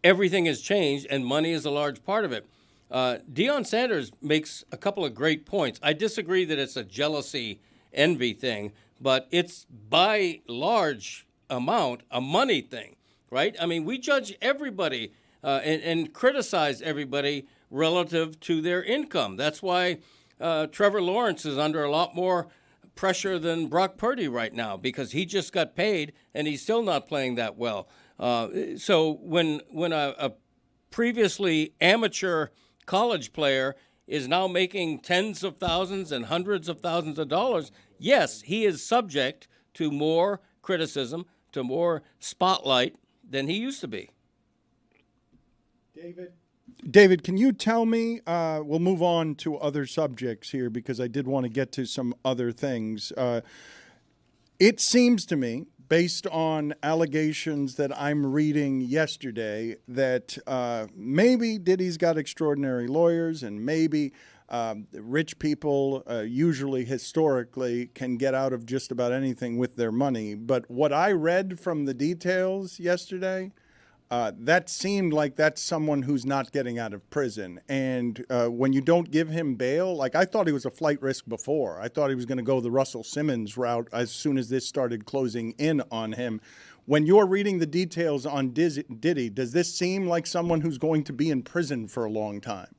Everything has changed, and money is a large part of it. Deion Sanders makes a couple of great points. I disagree that it's a jealousy, envy thing, but it's by large amount a money thing, right? I mean, we judge everybody and criticize everybody relative to their income. That's why Trevor Lawrence is under a lot more pressure than Brock Purdy right now, because he just got paid and he's still not playing that well. So when a previously amateur college player is now making tens of thousands and hundreds of thousands of dollars, yes, he is subject to more criticism, to more spotlight than he used to be. David, can you tell me, we'll move on to other subjects here because I did want to get to some other things. It seems to me, based on allegations that I'm reading yesterday, that maybe Diddy's got extraordinary lawyers and maybe rich people usually historically can get out of just about anything with their money. But what I read from the details yesterday, that seemed like that's someone who's not getting out of prison. And when you don't give him bail, like I thought he was a flight risk before. I thought he was going to go the Russell Simmons route as soon as this started closing in on him. When you're reading the details on Diddy, does this seem like someone who's going to be in prison for a long time?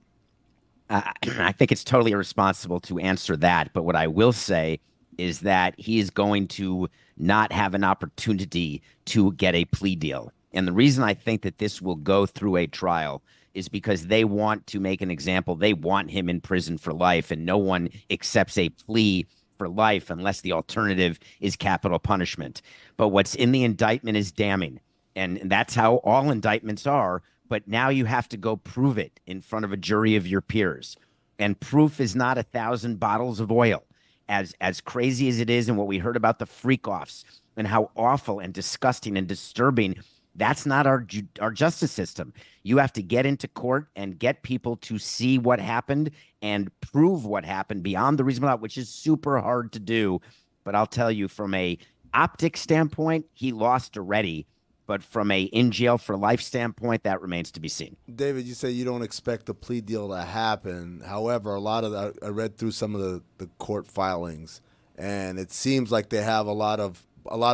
I think it's totally irresponsible to answer that. But what I will say is that he is going to not have an opportunity to get a plea deal. And the reason I think that this will go through a trial is because they want to make an example. They want him in prison for life, and no one accepts a plea for life unless the alternative is capital punishment. But what's in the indictment is damning, and that's how all indictments are. But now you have to go prove it in front of a jury of your peers. And proof is not 1,000 bottles of oil. As crazy as it is, and what we heard about the freak-offs and how awful and disgusting and disturbing, that's not our justice system. You have to get into court and get people to see what happened and prove what happened beyond the reasonable doubt, which is super hard to do. But I'll tell you, from a optic standpoint, he lost already. But from a in jail for life standpoint, that remains to be seen. David, you say you don't expect the plea deal to happen. However, a lot of I read through some of the court filings, and it seems like they have a lot of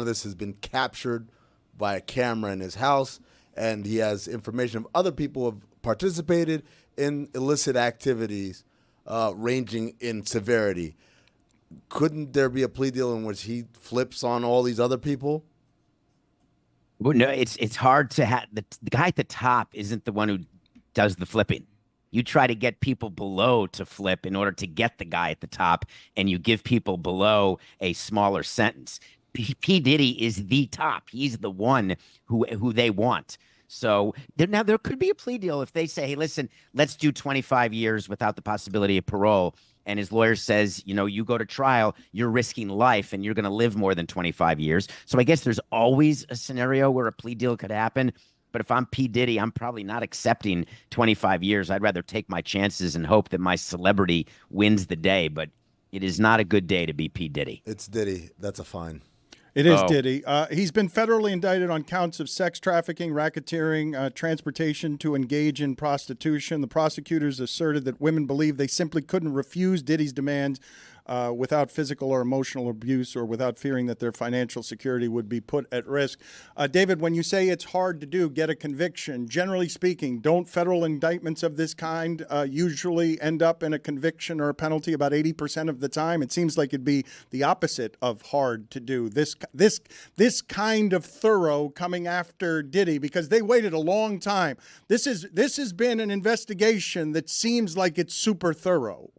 this has been captured by a camera in his house, and he has information of other people who have participated in illicit activities ranging in severity. Couldn't there be a plea deal in which he flips on all these other people? Well, no, it's hard to have the guy at the top isn't the one who does the flipping. You try to get people below to flip in order to get the guy at the top, and you give people below a smaller sentence. P. Diddy is the top. He's the one who they want. So now there could be a plea deal if they say, hey, listen, let's do 25 years without the possibility of parole. And his lawyer says, you go to trial, you're risking life and you're going to live more than 25 years. So I guess there's always a scenario where a plea deal could happen. But if I'm P. Diddy, I'm probably not accepting 25 years. I'd rather take my chances and hope that my celebrity wins the day. But it is not a good day to be P. Diddy. It's Diddy. That's a fine. It is Diddy. He's been federally indicted on counts of sex trafficking, racketeering, transportation to engage in prostitution. The prosecutors asserted that women believed they simply couldn't refuse Diddy's demands without physical or emotional abuse or without fearing that their financial security would be put at risk. David, when you say it's hard to get a conviction, generally speaking, don't federal indictments of this kind usually end up in a conviction or a penalty about 80% of the time? It seems like it'd be the opposite of hard to do. This kind of thorough coming after Diddy, because they waited a long time. This has been an investigation that seems like it's super thorough.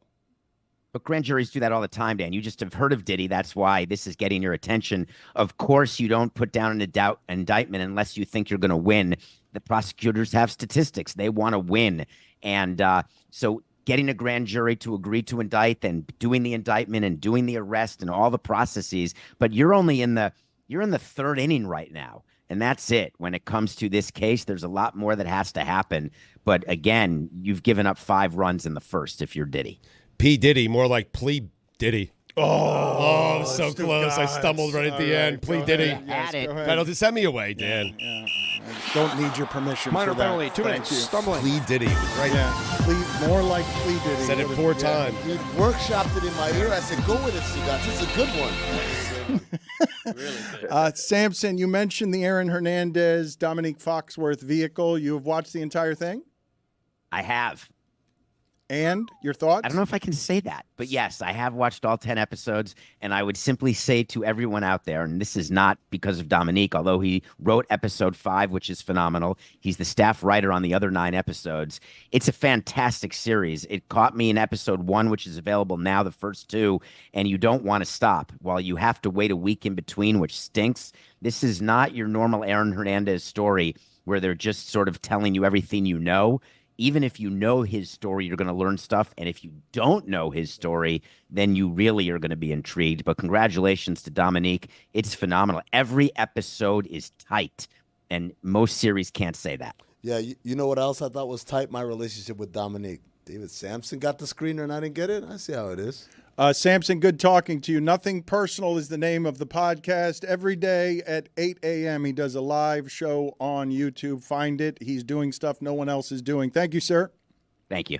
But grand juries do that all the time, Dan. You just have heard of Diddy. That's why this is getting your attention. Of course, you don't put down an indictment unless you think you're going to win. The prosecutors have statistics. They want to win. And so getting a grand jury to agree to indict and doing the indictment and doing the arrest and all the processes. But you're in the third inning right now. And that's it. When it comes to this case, there's a lot more that has to happen. But again, you've given up 5 runs in the first if you're Diddy. P. Diddy, more like Plea Diddy. Oh, so close. I stumbled right at the end. Plea Diddy. Penalty. Send me away, Dan. Yeah. I don't need your permission Minor for that. penalty, 2 minutes. Stumbling. Plea Diddy was right. Yeah, more like Plea Diddy. Said it 4 times. We workshopped it in my ear. I said, go with it, Stugotz. It's a good one. Really good. Samson, you mentioned the Aaron Hernandez, Dominique Foxworth vehicle. You have watched the entire thing? I have. And your thoughts? I don't know if I can say that, but yes, I have watched all 10 episodes, and I would simply say to everyone out there, and this is not because of Dominique, although he wrote episode 5, which is phenomenal. He's the staff writer on the other 9 episodes. It's a fantastic series. It caught me in episode 1, which is available now, the first 2, and you don't want to stop. While you have to wait a week in between, which stinks, this is not your normal Aaron Hernandez story where they're just sort of telling you everything you know. Even if you know his story, you're going to learn stuff. And if you don't know his story, then you really are going to be intrigued. But congratulations to Dominique. It's phenomenal. Every episode is tight, and most series can't say that. Yeah, you know what else I thought was tight? My relationship with Dominique. David Sampson got the screener and I didn't get it. I see how it is. Samson, good talking to you. Nothing Personal is the name of the podcast. Every day at 8 a.m. he does a live show on YouTube. Find it. He's doing stuff no one else is doing. Thank you, sir. Thank you.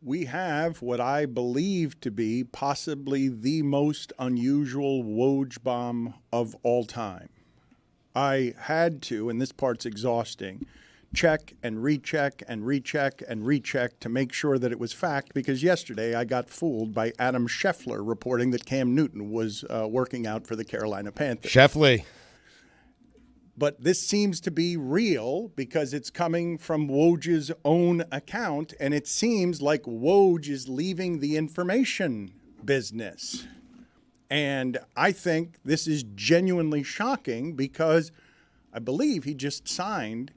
we have what I believe to be possibly the most unusual Woj bomb of all time. I had to, and this part's exhausting, check and recheck and recheck and recheck to make sure that it was fact, because yesterday I got fooled by Adam Scheffler reporting that Cam Newton was working out for the Carolina Panthers. Scheffler. But this seems to be real because it's coming from Woj's own account, and it seems like Woj is leaving the information business. And I think this is genuinely shocking because I believe he just signed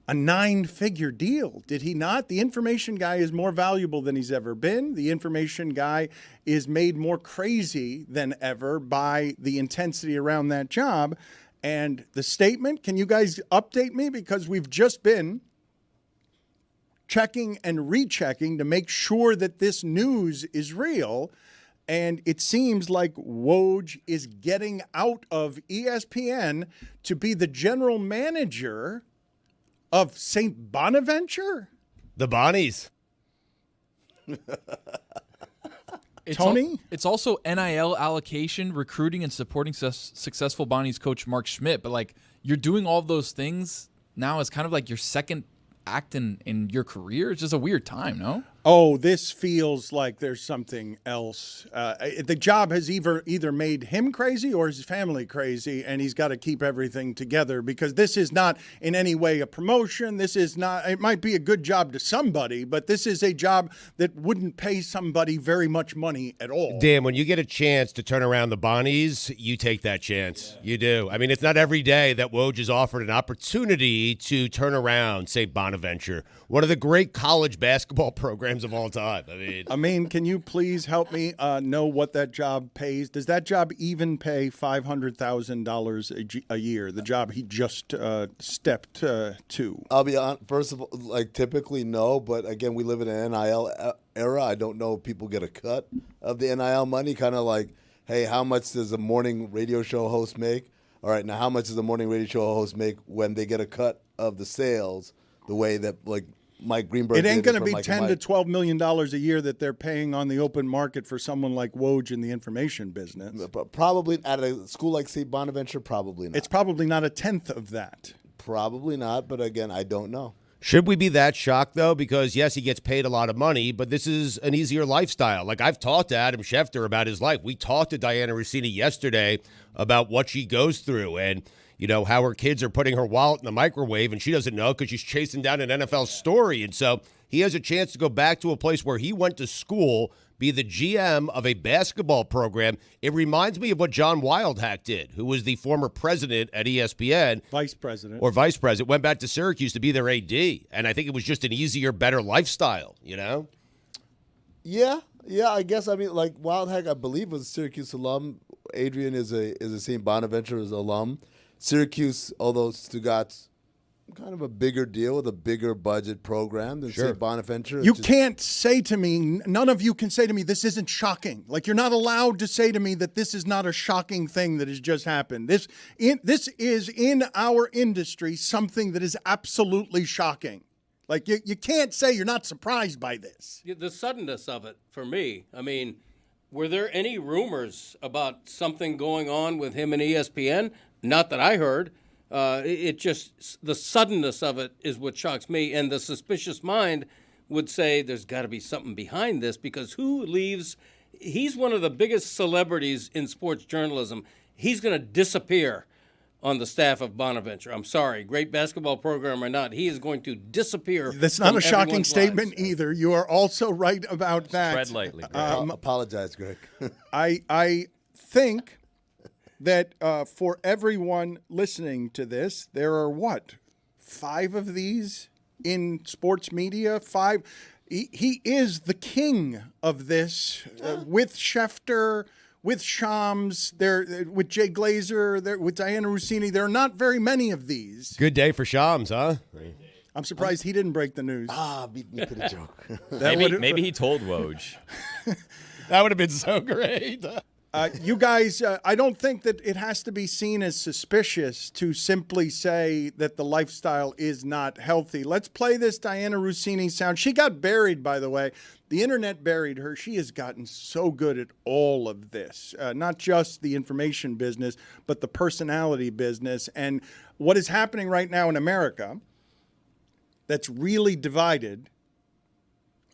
a 9-figure deal, did he not? The information guy is more valuable than he's ever been. The information guy is made more crazy than ever by the intensity around that job. And the statement, can you guys update me? Because we've just been checking and rechecking to make sure that this news is real. And it seems like Woj is getting out of ESPN to be the general manager of St. Bonaventure? The Bonnies. Tony? It's also NIL allocation, recruiting, and supporting successful Bonnies coach Mark Schmidt. But, like, you're doing all those things now as kind of like your second act in your career. It's just a weird time, no? Oh, this feels like there's something else. The job has either made him crazy or his family crazy, and he's got to keep everything together because this is not in any way a promotion. This is not, it might be a good job to somebody, but this is a job that wouldn't pay somebody very much money at all. Dan, when you get a chance to turn around the Bonnies, you take that chance. Yeah. You do. I mean, it's not every day that Woj is offered an opportunity to turn around St. Bonaventure, one of the great college basketball programs of all time. I mean, can you please help me know what that job pays? Does that job even pay $500,000 a year? The job he just stepped to. I'll be honest. First of all, like typically no, but again, we live in an NIL era. I don't know if people get a cut of the NIL money. Kind of like, hey, how much does a morning radio show host make? All right, now how much does a morning radio show host make when they get a cut of the sales? The way that like Mike Greenberg. It ain't going to be $10 to $12 million a year that they're paying on the open market for someone like Woj in the information business. Probably at a school like St. Bonaventure, probably not. It's probably not a tenth of that. Probably not, but again, I don't know. Should we be that shocked, though? Because, yes, he gets paid a lot of money, but this is an easier lifestyle. Like, I've talked to Adam Schefter about his life. We talked to Diana Rossini yesterday about what she goes through and, you know, how her kids are putting her wallet in the microwave, and she doesn't know because she's chasing down an NFL story. And so he has a chance to go back to a place where he went to school, be the GM of a basketball program. It reminds me of what John Wildhack did, who was the former president at ESPN. Vice president. Or vice president. Went back to Syracuse to be their AD. And I think it was just an easier, better lifestyle, you know? Yeah, I guess. I mean, like, Wildhack, I believe, was a Syracuse alum. Adrian is a St. Bonaventure alum. Syracuse, although Stugotz, kind of a bigger deal with a bigger budget program than St. Bonaventure. You can't say to me, none of you can say to me, this isn't shocking. Like, you're not allowed to say to me that this is not a shocking thing that has just happened. This is, in our industry, something that is absolutely shocking. Like, you can't say you're not surprised by this. The suddenness of it, for me, I mean, were there any rumors about something going on with him and ESPN? Not that I heard. It just, the suddenness of it is what shocks me. And the suspicious mind would say there's got to be something behind this, because who leaves? He's one of the biggest celebrities in sports journalism. He's going to disappear on the staff of Bonaventure. I'm sorry, great basketball program or not, he is going to disappear. That's not a shocking statement either. You are also right about that. Tread lightly. Apologize, Greg. I think that for everyone listening to this, there are 5 of these in sports media? 5. He is the king of this with Schefter, with Shams, with Jay Glazer, with Diana Rossini. There are not very many of these. Good day for Shams, huh? I'm surprised he didn't break the news. Beat me to the joke. Maybe he told Woj. That would have been so great. You guys, I don't think that it has to be seen as suspicious to simply say that the lifestyle is not healthy. Let's play this Diana Rossini sound. She got buried, by the way. The internet buried her. She has gotten so good at all of this, not just the information business, but the personality business. And what is happening right now in America that's really divided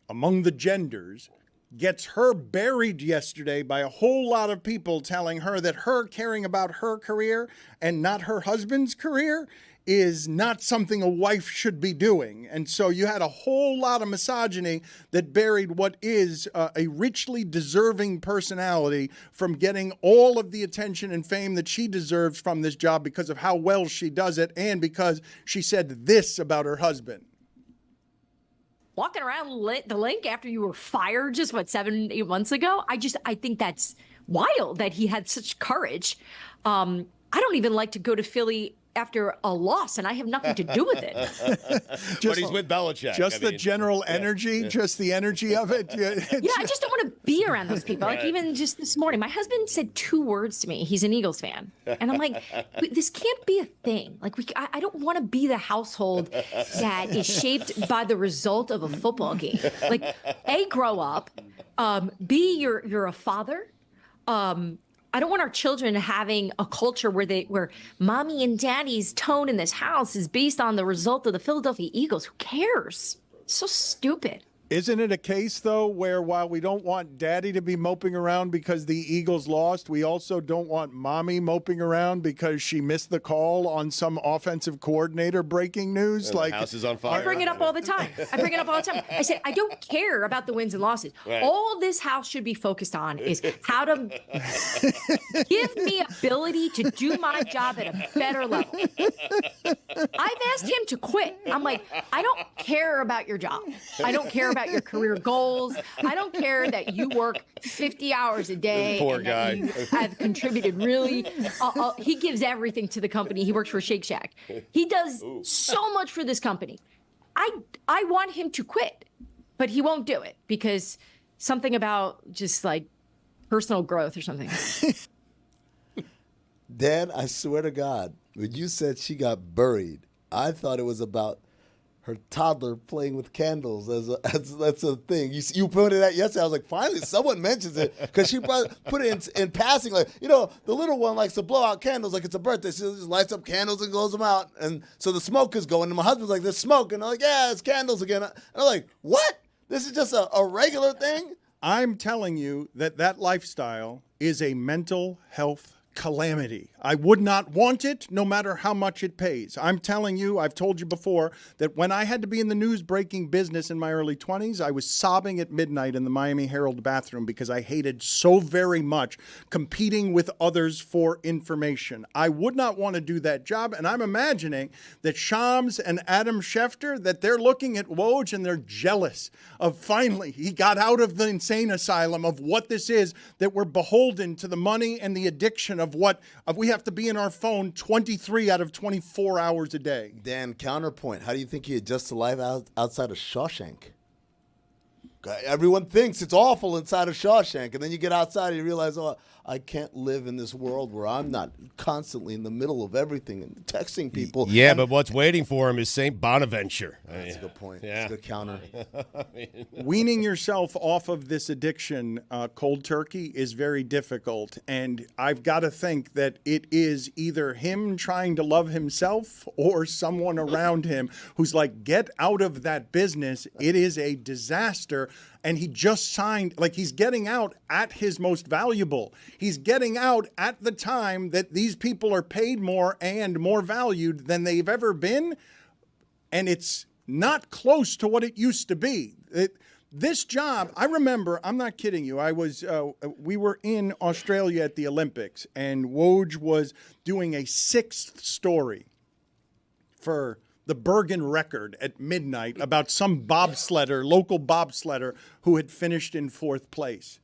among the genders gets her buried yesterday by a whole lot of people telling her that her caring about her career and not her husband's career is not something a wife should be doing. And so you had a whole lot of misogyny that buried what is a richly deserving personality from getting all of the attention and fame that she deserves from this job because of how well she does it and because she said this about her husband. Walking around the link after you were fired just 7-8 months ago. I think that's wild that he had such courage. I don't even like to go to Philly after a loss, and I have nothing to do with it. But he's with Belichick. Just the general energy, just the energy of it. Yeah, I just don't want to be around those people. Like even just this morning, my husband said 2 words to me. He's an Eagles fan. And I'm like, this can't be a thing. Like I don't want to be the household that is shaped by the result of a football game. Like, A, grow up. B, you're a father. I don't want our children having a culture where mommy and daddy's tone in this house is based on the result of the Philadelphia Eagles. Who cares? So stupid. Isn't it a case, though, where while we don't want daddy to be moping around because the Eagles lost, we also don't want mommy moping around because she missed the call on some offensive coordinator breaking news? The house is on fire. I bring it up all the time. I say, I don't care about the wins and losses. Right. All this house should be focused on is how to give me ability to do my job at a better level. I've asked him to quit. I'm like, I don't care about your job. I don't care about your career goals. I don't care that you work 50 hours a day. Poor and guy. That you have contributed really. He gives everything to the company. He works for Shake Shack. He does so much for this company. I want him to quit, but he won't do it because something about just like personal growth or something. Dan, I swear to God, when you said she got buried, I thought it was about her toddler playing with candles that's a thing. You pointed out yesterday. I was like, finally, someone mentions it because she put it in passing. Like, the little one likes to blow out candles like it's a birthday. She just lights up candles and blows them out. And so the smoke is going. And my husband's like, there's smoke. And I'm like, yeah, it's candles again. And I'm like, what? This is just a regular thing? I'm telling you that lifestyle is a mental health calamity. I would not want it no matter how much it pays. I'm telling you, I've told you before, that when I had to be in the news breaking business in my early 20s, I was sobbing at midnight in the Miami Herald bathroom because I hated so very much competing with others for information. I would not want to do that job, and I'm imagining that Shams and Adam Schefter, that they're looking at Woj and they're jealous of finally he got out of the insane asylum of what this is, that we're beholden to the money and the addiction of what we have to be in our phone 23 out of 24 hours a day. Dan, counterpoint. How do you think he adjusts to life outside of Shawshank? Everyone thinks it's awful inside of Shawshank, and then you get outside and you realize, oh, I can't live in this world where I'm not constantly in the middle of everything and texting people. Yeah, but what's waiting for him is St. Bonaventure. That's a good point. Yeah. That's a good counter. Weaning yourself off of this addiction, cold turkey, is very difficult. And I've got to think that it is either him trying to love himself or someone around him who's like, get out of that business. It is a disaster. And he just signed, like he's getting out at his most valuable. He's getting out at the time that these people are paid more and more valued than they've ever been. And it's not close to what it used to be. This job, I remember, I'm not kidding you. We were in Australia at the Olympics, and Woj was doing a 6th story for the Bergen Record at midnight about some local bobsledder who had finished in 4th place.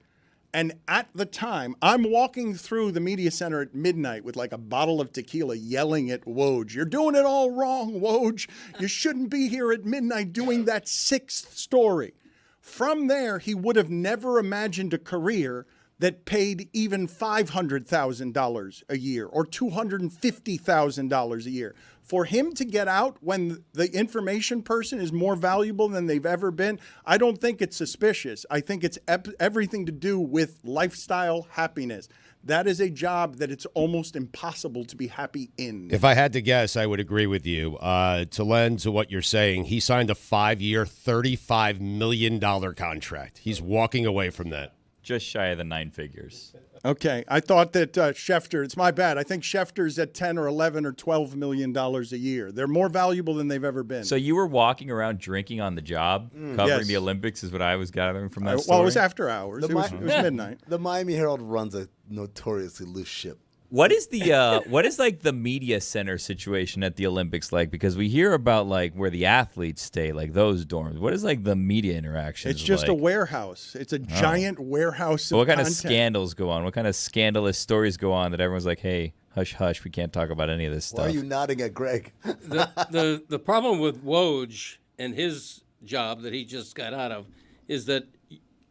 And at the time, I'm walking through the media center at midnight with like a bottle of tequila yelling at Woj, "You're doing it all wrong, Woj. You shouldn't be here at midnight doing that 6th story." From there, he would have never imagined a career that paid even $500,000 a year or $250,000 a year. For him to get out when the information person is more valuable than they've ever been, I don't think it's suspicious. I think it's everything to do with lifestyle happiness. That is a job that it's almost impossible to be happy in. If I had to guess, I would agree with you. To lend to what you're saying, he signed a 5-year, $35 million contract. He's walking away from that. Just shy of the 9 figures. Okay, I thought that Schefter, it's my bad. I think Schefter's at 10 or 11 or $12 million a year. They're more valuable than they've ever been. So you were walking around drinking on the job, covering Yes. the Olympics is what I was gathering from that story? Well, it was after hours. It was midnight. The Miami Herald runs a notoriously loose ship. What is the what is like the media center situation at the Olympics like? Because we hear about like where the athletes stay, like those dorms. What is like the media interaction? It's just a warehouse. It's a giant warehouse. So what kind of content. scandals go on? What kind of scandalous stories go on that everyone's like, hey, hush, hush, we can't talk about any of this stuff? Why are you nodding at Greg? The problem with Woj and his job that he just got out of is that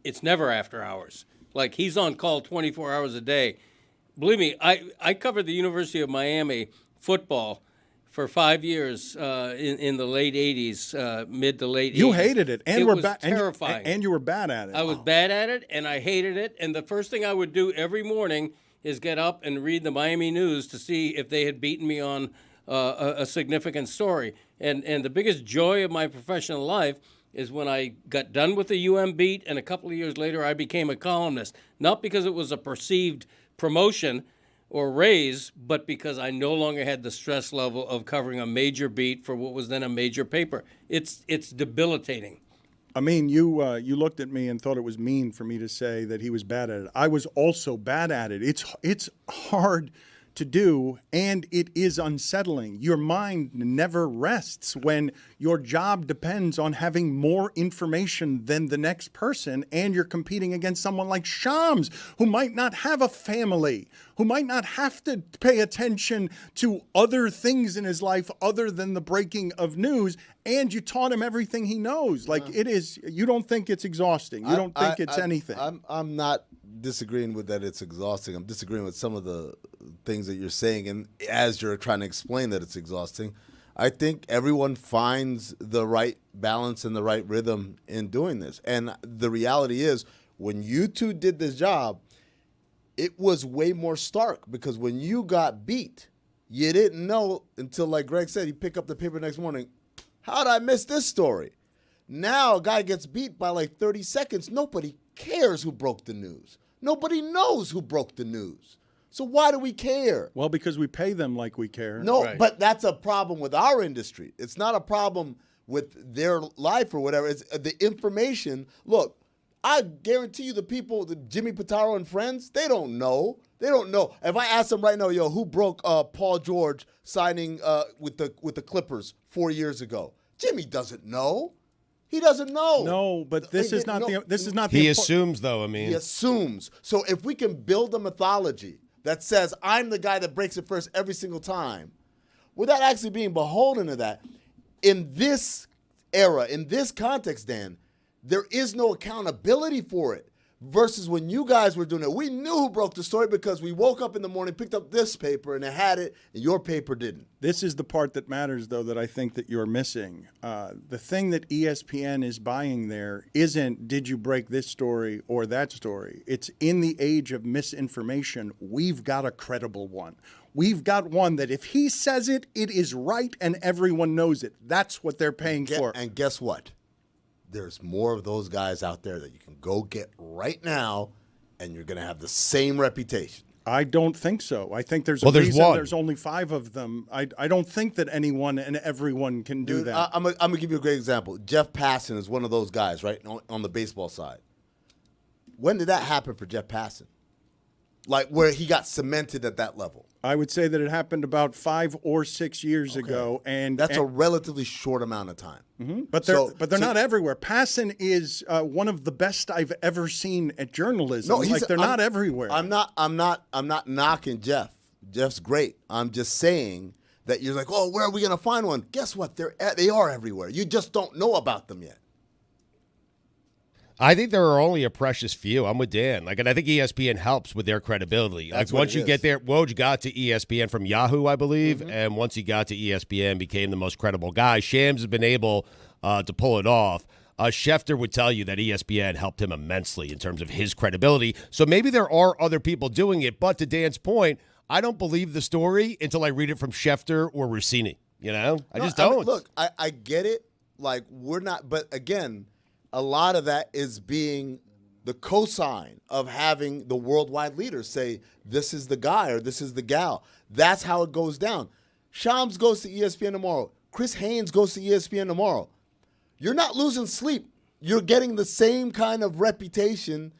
it's never after hours. Like, he's on call 24 hours a day. Believe me, I covered the University of Miami football for 5 years in the late 80s, mid to late 80s. You hated it, and it were was terrifying. and you were bad at it. I was bad at it, and I hated it. And the first thing I would do every morning is get up and read the Miami News to see if they had beaten me on a significant story. And the biggest joy of my professional life is when I got done with the UM beat, and a couple of years later I became a columnist. Not because it was a perceived promotion or raise, but because I no longer had the stress level of covering a major beat for what was then a major paper. It's debilitating. I mean, you looked at me and thought it was mean for me to say that he was bad at it. I was also bad at it. It's hard to do, and it is unsettling. Your mind never rests when your job depends on having more information than the next person, and you're competing against someone like Shams, who might not have a family, who might not have to pay attention to other things in his life other than the breaking of news, and you taught him everything he knows. Like, it is, you don't think it's exhausting. You don't think it's anything. I'm not disagreeing with that it's exhausting. I'm disagreeing with some of the things that you're saying, and as you're trying to explain that it's exhausting, I think everyone finds the right balance and the right rhythm in doing this. And the reality is, when you two did this job, it was way more stark, because when you got beat, you didn't know until, like Greg said, you pick up the paper next morning, how did I miss this story? Now a guy gets beat by like 30 seconds. Nobody cares who broke the news. Nobody knows who broke the news. So why do we care? Well, because we pay them like we care. No, right. But that's a problem with our industry. It's not a problem with their life or whatever. It's the information. Look, I guarantee you the people, the Jimmy Pitaro and friends, they don't know. They don't know. If I ask them right now, yo, who broke Paul George signing with the Clippers 4 years ago? Jimmy doesn't know. He doesn't know. No, but this is not the. He assumes, though. I mean, he assumes. So if we can build a mythology that says I'm the guy that breaks it first every single time, without actually being beholden to that, in this era, in this context, Dan, there is no accountability for it. Versus when you guys were doing it, we knew who broke the story because we woke up in the morning, picked up this paper, and it had it, and your paper didn't. This is the part that matters, though, that I think that you're missing. The thing that ESPN is buying there isn't did you break this story or that story. It's in the age of misinformation, we've got a credible one. We've got one that if he says it, it is right and everyone knows it. That's what they're paying for. And guess what? There's more of those guys out there that you can go get right now, and you're going to have the same reputation. I don't think so. I think there's there's reason one. There's only 5 of them. I don't think that anyone and everyone can do that. I'm going to give you a great example. Jeff Passan is one of those guys, right, on the baseball side. When did that happen for Jeff Passan? Like where he got cemented at that level? I would say that it happened about 5 or 6 years ago, and that's a relatively short amount of time. Mm-hmm. But they're not everywhere. Passan is one of the best I've ever seen at journalism. No, they're not everywhere. I'm not knocking Jeff. Jeff's great. I'm just saying that you're like, oh, where are we going to find one? Guess what? They are everywhere. You just don't know about them yet. I think there are only a precious few. I'm with Dan. And I think ESPN helps with their credibility. That's once what you get there, Woj got to ESPN from Yahoo, I believe, and once he got to ESPN, became the most credible guy. Shams has been able to pull it off. Schefter would tell you that ESPN helped him immensely in terms of his credibility. So maybe there are other people doing it, but to Dan's point, I don't believe the story until I read it from Schefter or Rossini. I just don't. I mean, look, I get it. We're not, but again, a lot of that is being the cosign of having the worldwide leaders say, this is the guy or this is the gal. That's how it goes down. Shams goes to ESPN tomorrow. Chris Haynes goes to ESPN tomorrow. You're not losing sleep. You're getting the same kind of reputation,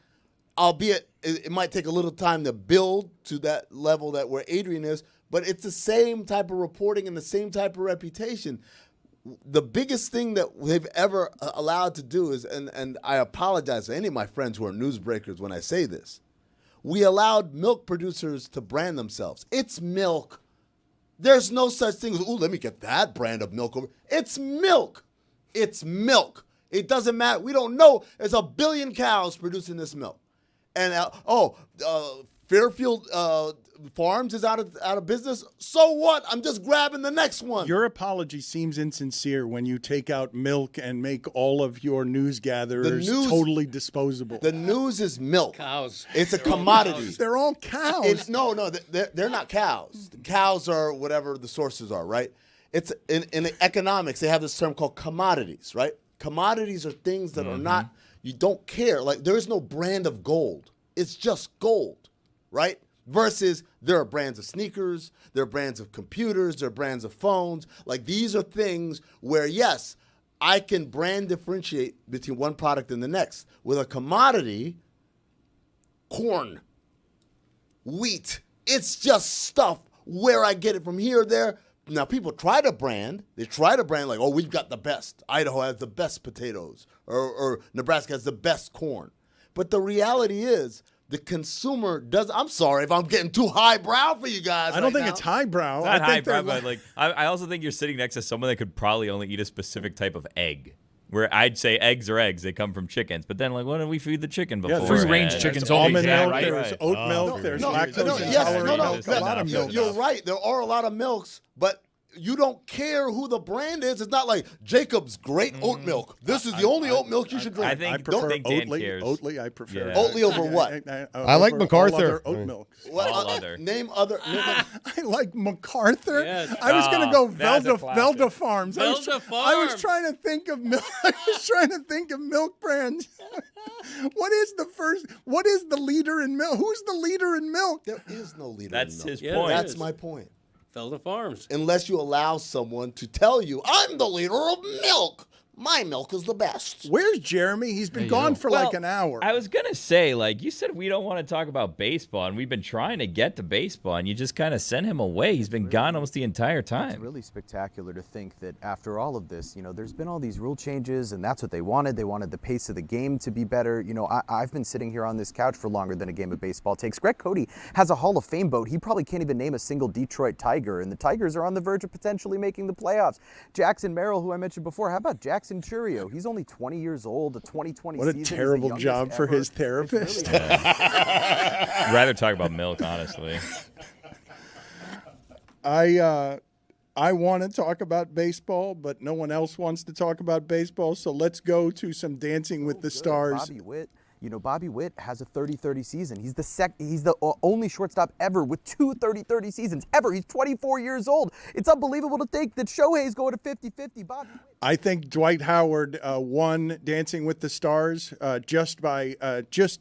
albeit it might take a little time to build to that level that where Adrian is, but it's the same type of reporting and the same type of reputation. The biggest thing that they've ever allowed to do is, and I apologize to any of my friends who are newsbreakers when I say this, we allowed milk producers to brand themselves. It's milk. There's no such thing as, let me get that brand of milk over. It's milk. It's milk. It doesn't matter. We don't know. There's 1 billion cows producing this milk. And, Fairfield Farms is out of business. So what? I'm just grabbing the next one. Your apology seems insincere when you take out milk and make all of your news gatherers totally disposable. The news is milk. Cows. It's a commodity. They're all cows. They're not cows. The cows are whatever the sources are, right? It's in economics, they have this term called commodities, right? Commodities are things that are not, you don't care. There is no brand of gold. It's just gold, right? Versus there are brands of sneakers, there are brands of computers, there are brands of phones. These are things where, yes, I can brand differentiate between one product and the next. With a commodity, corn, wheat, it's just stuff where I get it from here or there. Now, people try to brand. They try to brand we've got the best. Idaho has the best potatoes, or Nebraska has the best corn. But the reality is, the consumer does. I'm sorry if I'm getting too highbrow for you guys. I don't think it's highbrow. It's not highbrow, but I also think you're sitting next to someone that could probably only eat a specific type of egg. Where I'd say eggs are eggs, they come from chickens. But then, what did we feed the chicken before? Yeah, free-range chickens. Almond milk, right? there's oat milk, there's lactose intolerant milk, a lot of milk. You're right. There are a lot of milks, but you don't care who the brand is. It's not like Jacob's great oat milk. This is the only oat milk you should drink. I prefer Oatly. Oatly, I prefer. Yeah. Oatly over what? I like MacArthur. Oat milk. Name other. I like MacArthur. Yes. I was going to go that's a Velda Farms. I was Farms. trying to think of milk. I was trying to think of milk brands. What is the leader in milk? Who's the leader in milk? There is no leader in milk. That's his point. That's my point. Felda Farms. Unless you allow someone to tell you, I'm the leader of milk. My milk is the best. Where's Jeremy? He's been gone for an hour. I was going to say, you said we don't want to talk about baseball, and we've been trying to get to baseball, and you just kind of sent him away. He's been gone almost the entire time. It's really spectacular to think that after all of this, there's been all these rule changes, and that's what they wanted. They wanted the pace of the game to be better. I've been sitting here on this couch for longer than a game of baseball takes. Greg Cody has a Hall of Fame vote. He probably can't even name a single Detroit Tiger, and the Tigers are on the verge of potentially making the playoffs. Jackson Merrill, who I mentioned before, how about Jackson Churio? He's only 20 years old, a 2020 What a season. terrible job for his therapist. I'd rather talk about milk, honestly. I want to talk about baseball, but no one else wants to talk about baseball, so let's go to some Dancing with the Stars. Bobby Witt. Bobby Witt has a 30-30 season. He's the only shortstop ever with 2 30-30 seasons ever. He's 24 years old. It's unbelievable to think that Shohei's going to 50-50. Bobby Witt. I think Dwight Howard won Dancing with the Stars just by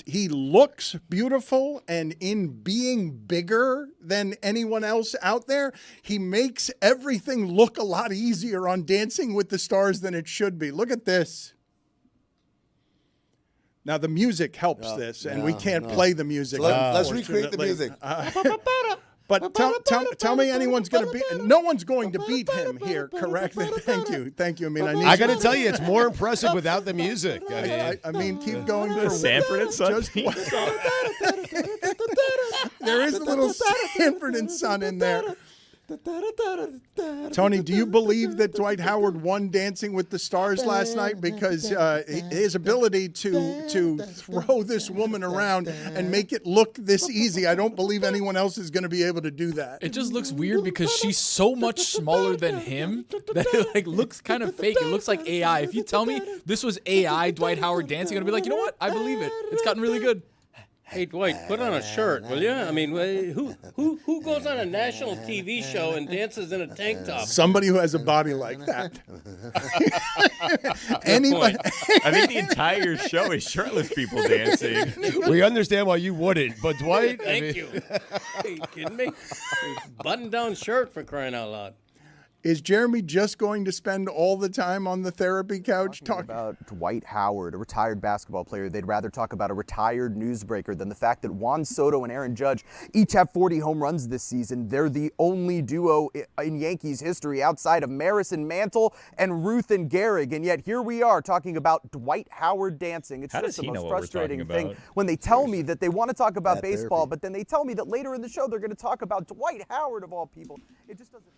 he looks beautiful, and in being bigger than anyone else out there, he makes everything look a lot easier on Dancing with the Stars than it should be. Look at this. Now, the music helps this, and we can't play the music. So let's recreate the music. But tell me anyone's going to beat. No one's going to beat him here, correct? Thank you. I mean, I got to tell you, it's more impressive without the music. I mean, keep going for Sanford and Son. There is a little Sanford and Son in there. Tony, do you believe that Dwight Howard won Dancing with the Stars last night because his ability to throw this woman around and make it look this easy? I don't believe anyone else is going to be able to do that. It just looks weird because she's so much smaller than him that it looks kind of fake. It looks like AI. If you tell me this was AI Dwight Howard dancing, I'm gonna be like, you know what? I believe it. It's gotten really good. Hey, Dwight, put on a shirt, will you? I mean, who goes on a national TV show and dances in a tank top? Somebody who has a body like that. Anybody? I think the entire show is shirtless people dancing. We understand why you wouldn't, but Dwight. Thank you. Are you kidding me? Button-down shirt, for crying out loud. Is Jeremy just going to spend all the time on the therapy couch talking about Dwight Howard, a retired basketball player? They'd rather talk about a retired newsbreaker than the fact that Juan Soto and Aaron Judge each have 40 home runs this season. They're the only duo in Yankees history outside of Maris and Mantle and Ruth and Gehrig. And yet here we are talking about Dwight Howard dancing. It's just the most frustrating thing when they tell me that they want to talk about baseball, but then they tell me that later in the show they're going to talk about Dwight Howard of all people. It just doesn't.